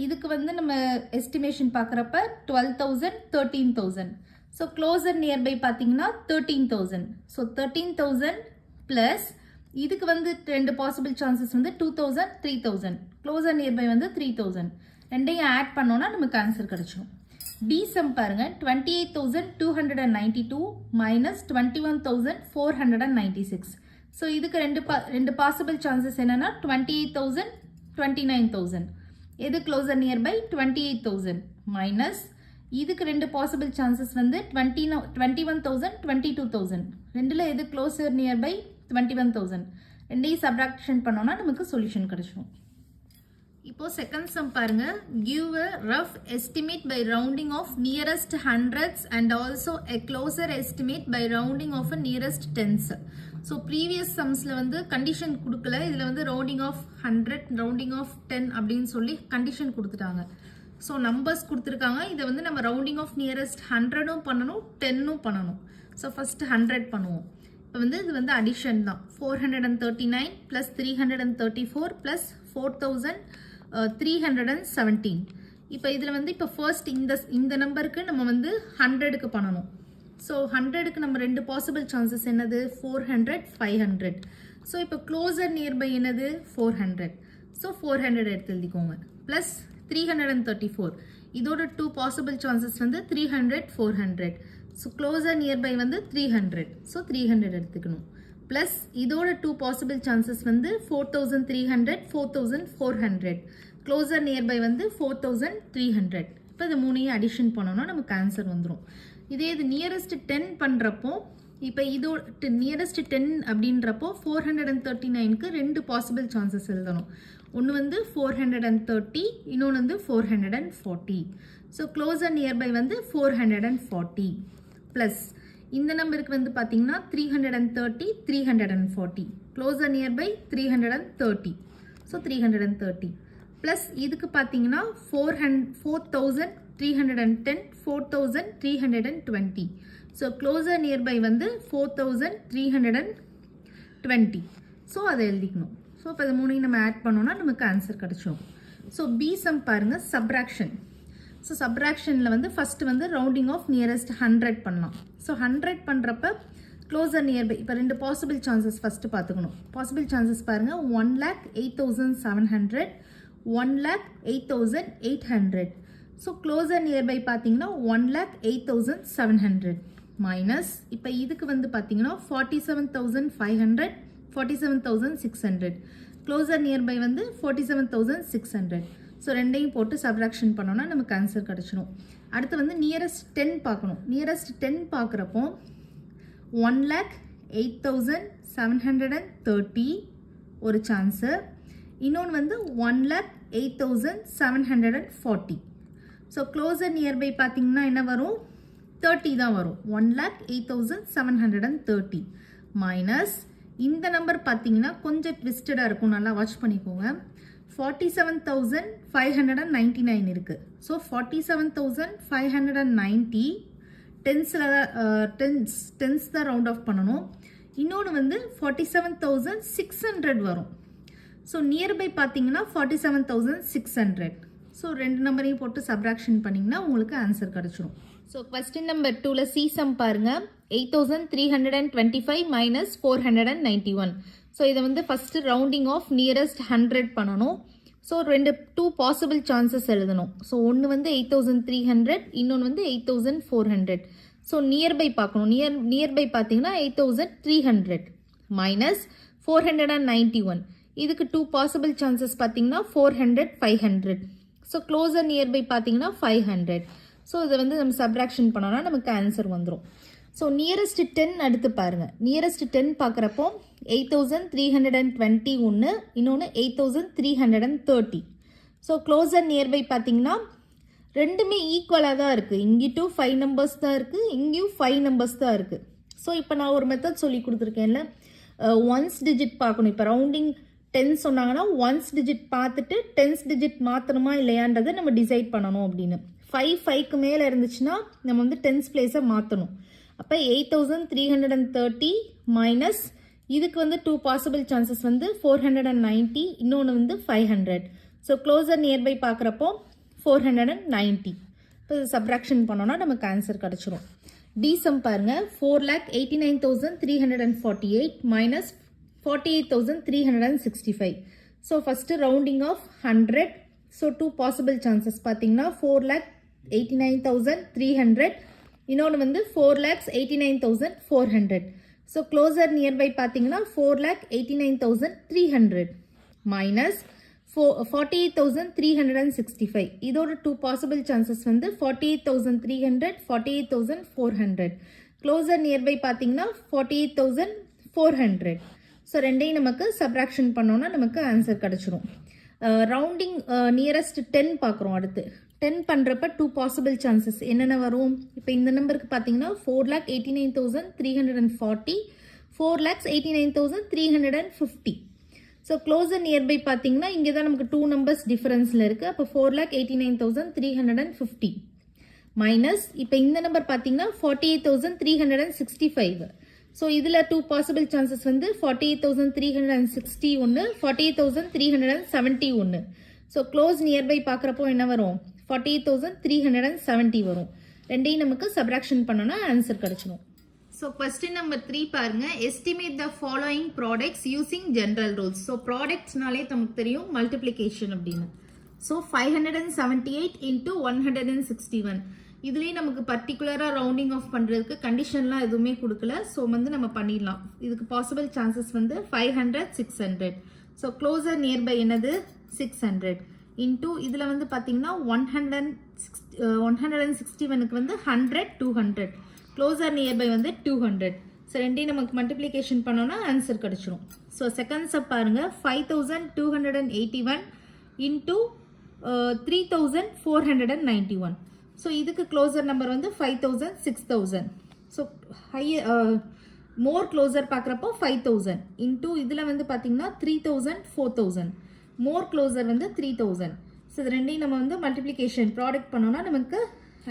இதுக்கு வந்து நம்ம எஸ்டிமேஷன் பார்க்குறப்ப 12,000 13,000. ஸோ க்ளோசர் நியர்பை பார்த்தீங்கன்னா 13,000. ஸோ 13,000 ப்ளஸ் இதுக்கு வந்து ரெண்டு பாசிபிள் சான்சஸ் வந்து 2,000 3,000. க்ளோசர் நியர்பை வந்து 3,000. ரெண்டையும் ஆட் பண்ணோன்னா நமக்கு ஆன்சர் கிடச்சிடும். டி சம் பாருங்க. 28,292 மைனஸ் 21,496. ஸோ இதுக்கு ரெண்டு பாசிபிள் சான்சஸ் என்னன்னா 28,000 29,000. எது க்ளோசர் நியர்பை 28,000 மைனஸ் இதுக்கு ரெண்டு பாசிபிள் சான்சஸ் வந்து 21,000 22,000. ரெண்டில் எது க்ளோசர் நியர்பை 21,000. ரெண்டையும் சப்ராக்ஷன் பண்ணோன்னா நமக்கு சொல்யூஷன் கிடைச்சிடும். இப்போ செகண்ட் சம் பாருங்க. Give a rough estimate by rounding of nearest hundreds and also a closer estimate by rounding of a nearest tens. So previous சம்ஸில் வந்து கண்டிஷன் கொடுக்கல. இதில் வந்து ரவுண்டிங் ஆஃப் 100 ரவுண்டிங் ஆஃப் 10 அப்படின்னு சொல்லி கண்டிஷன் கொடுத்துட்டாங்க. ஸோ நம்பர்ஸ் கொடுத்துருக்காங்க. இதை வந்து நம்ம ரவுண்டிங் ஆஃப் நியரஸ்ட் 100ம் பண்ணணும் 10ம் பண்ணணும். ஸோ ஃபஸ்ட்டு 100 பண்ணுவோம். இப்போ வந்து இது வந்து அடிஷன் தான். 439 ப்ளஸ் 334 ப்ளஸ் 4,317. இப்போ இதில் வந்து இப்போ ஃபர்ஸ்ட் இந்த நம்பருக்கு நம்ம வந்து 100க்கு பண்ணணும். ஸோ 100க்கு நம்ம ரெண்டு பாசிபிள் சான்சஸ் என்னது 400 500. ஸோ இப்போ க்ளோசர் நியர்பை என்னது 400. ஸோ 400 எடுத்து எழுதிக்கோங்க. ப்ளஸ் 334. இதோட டூ பாசிபிள் சான்சஸ் வந்து 300 400. ஸோ க்ளோசர் நியர்பை வந்து 300. ஸோ 300 எடுத்துக்கணும். ப்ளஸ் இதோட டூ பாசிபிள் சான்சஸ் வந்து 4,300 4,400. க்ளோசர் நியர்பை வந்து 4,300. இப்போ இது மூணையும் அடிஷன் பண்ணோம்னா நமக்கு ஆன்சர் வந்துடும். இதே இது நியரஸ்ட் 10 பண்ணுறப்போ இப்போ இதோட நியரஸ்ட் 10 அப்படின்றப்போ 439க்கு ரெண்டு பாசிபிள் சான்சஸ் எழுதணும். ஒன்று வந்து 430, இன்னொன்று வந்து 440. ஸோ க்ளோசர் நியர்பை வந்து 440 ப்ளஸ் இந்த நம்பருக்கு வந்து பார்த்தீங்கன்னா 330 340. Closer nearby 330. ஸோ 330 ப்ளஸ் இதுக்கு பார்த்தீங்கன்னா 4,310 4,320. ஸோ க்ளோசர் நியர்பை வந்து 4,320. ஸோ அதை எழுதிக்கணும். ஸோ இப்போ அது மூணையும் நம்ம ஆட் பண்ணோன்னா நமக்கு ஆன்சர் கிடச்சிடும். ஸோ பி சம் பாருங்கள். சப்ராக்ஷன். ஸோ சப்ராக்ஷனில் வந்து ஃபஸ்ட்டு வந்து ரவுண்டிங் ஆஃப் நியரஸ்ட் 100 பண்ணலாம். ஸோ 100 பண்ணுறப்ப க்ளோசர் நியர்பை இப்போ ரெண்டு பாசிபிள் சான்சஸ் ஃபஸ்ட்டு பார்த்துக்கணும். பாசிபிள் சான்சஸ் பாருங்கள். 1,08,700 1,08,800. ஸோ க்ளோசர் நியர்பை பார்த்தீங்கன்னா 1,08,700 மைனஸ் இப்போ இதுக்கு வந்து பார்த்தீங்கன்னா 47,500 47,600. க்ளோசர் நியர்பை வந்து 47,600. ஸோ ரெண்டையும் போட்டு சப்ராக்ஷன் பண்ணோன்னா நமக்கு ஆன்சர் கிடச்சிடும். அடுத்து வந்து நியரஸ்ட் 10 பார்க்கணும். நியரஸ்ட் 10 பார்க்குறப்போ 1,08,730 ஒரு சான்ஸு. இன்னொன்று வந்து 1,08,740. ஸோ க்ளோசர் நியர்பை பார்த்தீங்கன்னா என்ன வரும் 30 தான் வரும். 1,08,730 மைனஸ் இந்த நம்பர் பார்த்தீங்கன்னா கொஞ்சம் ட்விஸ்டடாக இருக்கும். நல்லா வாட்ச் பண்ணிக்கோங்க. 47,599 இருக்குது. ஸோ 47,590 டென்ஸ் தான் ரவுண்ட் ஆஃப் பண்ணணும். இன்னொன்று வந்து 47,600 வரும். ஸோ நியர்பை பார்த்தீங்கன்னா 47,600. ஸோ ரெண்டு நம்பரையும் போட்டு சப்ராக்ஷன் பண்ணிங்கன்னா உங்களுக்கு ஆன்சர் கிடச்சிரும். ஸோ கொஸ்டின் நம்பர் 2ல் சி சம் பாருங்கள். 8,325 மைனஸ் 491. ஸோ இதை வந்து ஃபஸ்ட்டு ரவுண்டிங் ஆஃப் நியரஸ்ட் 100 பண்ணணும். ஸோ டூ பாசிபிள் சான்சஸ் எழுதணும். ஸோ ஒன்று வந்து 8,300, இன்னொன்று வந்து 8,400. ஸோ நியர்பை பார்க்கணும். நியர்பை பார்த்தீங்கன்னா 8,300 மைனஸ் 491. இதுக்கு டூ பாசிபிள் சான்சஸ் பார்த்தீங்கன்னா 400 500. ஸோ க்ளோசர் நியர்பை பார்த்தீங்கன்னா 500. ஸோ இதை வந்து நம்ம சப்ராக்ஷன் பண்ணோன்னா நமக்கு ஆன்சர் வந்துடும். ஸோ நியரஸ்ட் 10 அடுத்து பாருங்கள். நியரஸ்ட் 10 பார்க்குறப்போ 8320 ஒன்று, இன்னொன்று 8330. ஸோ க்ளோசர் நியர்பை பார்த்தீங்கன்னா ரெண்டுமே ஈக்குவலாக தான் இருக்குது. இங்கிட்டும் 5 நம்பர்ஸ் தான் இருக்குது, இங்கேயும் 5 நம்பர்ஸ் தான் இருக்குது. ஸோ இப்போ நான் ஒரு மெத்தட் சொல்லி கொடுத்துருக்கேன்ல, ஒன்ஸ் டிஜிட் பார்க்கணும். இப்போ ரவுண்டிங் 10 சொன்னாங்கன்னா ஒன்ஸ் டிஜிட் பார்த்துட்டு 10th டிஜிட் மாற்றணுமா இல்லையான்றதை நம்ம டிசைட் பண்ணணும் அப்படின்னு. 5க்கு மேலே இருந்துச்சுன்னா நம்ம வந்து 10th பிளேஸை மாற்றணும். அப்போ 8330 மைனஸ் இதுக்கு வந்து 2 பாசிபிள் சான்சஸ் வந்து 490, இன்னொன்று வந்து 500. ஸோ க்ளோசர் நியர்பை பார்க்குறப்போ 490. இப்போ சப்ராக்ஷன் பண்ணோன்னா நமக்கு ஆன்சர் கிடச்சிரும். டிசம் பாருங்கள், 4,89,348 minus 48,365. So first rounding off 100. So 2 possible chances பார்த்தீங்கன்னா 4,89,300, இன்னொன்று வந்து 4,89,400. ஸோ க்ளோசர் நியர்பை பார்த்தீங்கன்னா 4,89,300 மைனஸ் 48,365. இதோட 2 பாசிபிள் சான்சஸ் வந்து 48,300, 48,400. க்ளோசர் நியர்பை பார்த்தீங்கன்னா 48,400. ஸோ ரெண்டையும் நமக்கு சப்ராக்ஷன் பண்ணோன்னா நமக்கு ஆன்சர் கிடச்சிரும். ரவுண்டிங் நியரஸ்ட் 10 பார்க்குறோம். அடுத்து 10 பண்ணுறப்ப 2 பாசிபிள் சான்சஸ் என்னென்ன வரும்? இப்போ இந்த நம்பருக்கு பார்த்தீங்கன்னா 4,89,340, 4,89,350. ஸோ க்ளோசர் நியர்பை பார்த்தீங்கன்னா இங்கே தான் நமக்கு 2 நம்பர்ஸ் டிஃபரன்ஸில் இருக்குது. அப்போ 4,89,350 மைனஸ் இப்போ இந்த நம்பர் பார்த்தீங்கன்னா 48,365. ஸோ இதில் 2 பாசிபிள் சான்சஸ் வந்து 48,360 ஒன்று, 48,370 ஒன்று. ஸோ க்ளோஸ் நியர்பை பார்க்குறப்போ என்ன வரும்? 48,370 வரும். ரெண்டையும் நமக்கு சப்ராக்ஷன் பண்ணோன்னா ஆன்சர் கிடச்சிடும். ஸோ கொஸ்டின் நம்பர் 3 பாருங்க, estimate the following products using general rules. So ப்ராடக்ட்ஸ்னாலே நமக்கு தெரியும் மல்டிப்ளிகேஷன் அப்படின்னு. So 578 into 161. இதுலேயே நமக்கு பர்டிகுலராக ரவுண்டிங் ஆஃப் பண்ணுறதுக்கு கண்டிஷன்லாம் எதுவுமே கொடுக்கல. ஸோ வந்து நம்ம பண்ணிடலாம். இதுக்கு பாசிபிள் சான்சஸ் வந்து 500, 600. ஸோ க்ளோசர் நியர்பை என்னது? 600 இன்டூ இதில் வந்து பார்த்தீங்கன்னா 161க்கு வந்து 100, 200. க்ளோசர் நியர்பை வந்து 200. ஸோ ரெண்டையும் நமக்கு மல்டிப்ளிகேஷன் பண்ணோன்னா ஆன்சர் கிடச்சிரும். ஸோ செகண்ட் ஸ்டெப் பாருங்கள், 5,281 இன்டூ 3,491. ஸோ இதுக்கு க்ளோசர் நம்பர் வந்து 5,000, 6,000. ஸோ மோர் க்ளோசர் பார்க்குறப்போ 5,000 இன்டூ இதில் வந்து பார்த்தீங்கன்னா 3,000, 4,000. மோர் க்ளோசர் வந்து 3,000. ஸோ இது ரெண்டையும் நம்ம வந்து மல்டிப்ளிகேஷன் ப்ராடக்ட் பண்ணோன்னா நமக்கு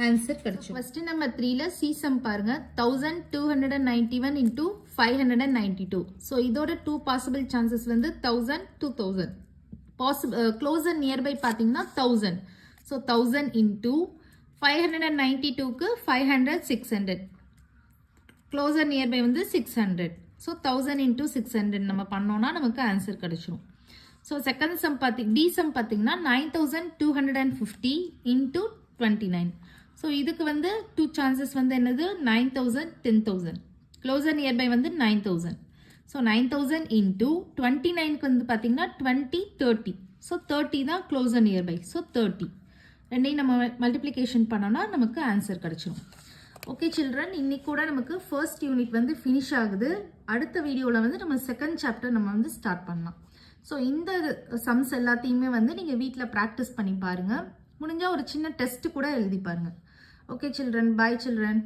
ஆன்சர் கிடைக்கும். ஃபர்ஸ்ட் நம்பர் 3ல சீசம் பாருங்க, 1,291 இன்டூ 592. ஸோ இதோட 2 பாசிபிள் சான்சஸ் வந்து 1,000, 2,000. க்ளோசர் நியர்பை பார்த்தீங்கன்னா 1,000. ஸோ 1,000 இன்டூ 592க்கு 500, 600. க்ளோசர் நியர்பை வந்து 600. ஸோ 1,000 இன்டூ 600 நம்ம பண்ணோன்னா நமக்கு ஆன்சர் கிடைச்சிரும். So second sum D sum பார்த்தீங்கன்னா 9,250 இன்டூ 29. ஸோ இதுக்கு வந்து 2 சான்சஸ் வந்து என்னது? 9,000, 10,000. க்ளோசர் நியர்பை வந்து 9,000. ஸோ 9,000 இன்டூ 29க்கு வந்து பார்த்தீங்கன்னா 20, 30. ஸோ 30 தான் க்ளோசர் நியர்பை. ஸோ 30. ரெண்டையும் நம்ம மல்டிப்ளிகேஷன் பண்ணோன்னா நமக்கு ஆன்சர் கிடச்சிரும். ஓகே சில்ட்ரன், இன்னைக்கு கூட நமக்கு ஃபர்ஸ்ட் யூனிட் வந்து ஃபினிஷ் ஆகுது. அடுத்த வீடியோவில் வந்து நம்ம செகண்ட் சாப்டர் நம்ம வந்து ஸ்டார்ட் பண்ணலாம். ஸோ இந்த சம்ஸ் எல்லாத்தையுமே வந்து நீங்கள் வீட்டில் ப்ராக்டிஸ் பண்ணி பாருங்கள். முடிஞ்சால் ஒரு சின்ன டெஸ்ட் கூட எழுதி பாருங்கள். ஓகே சில்ட்ரன், பாய் சில்ட்ரன்.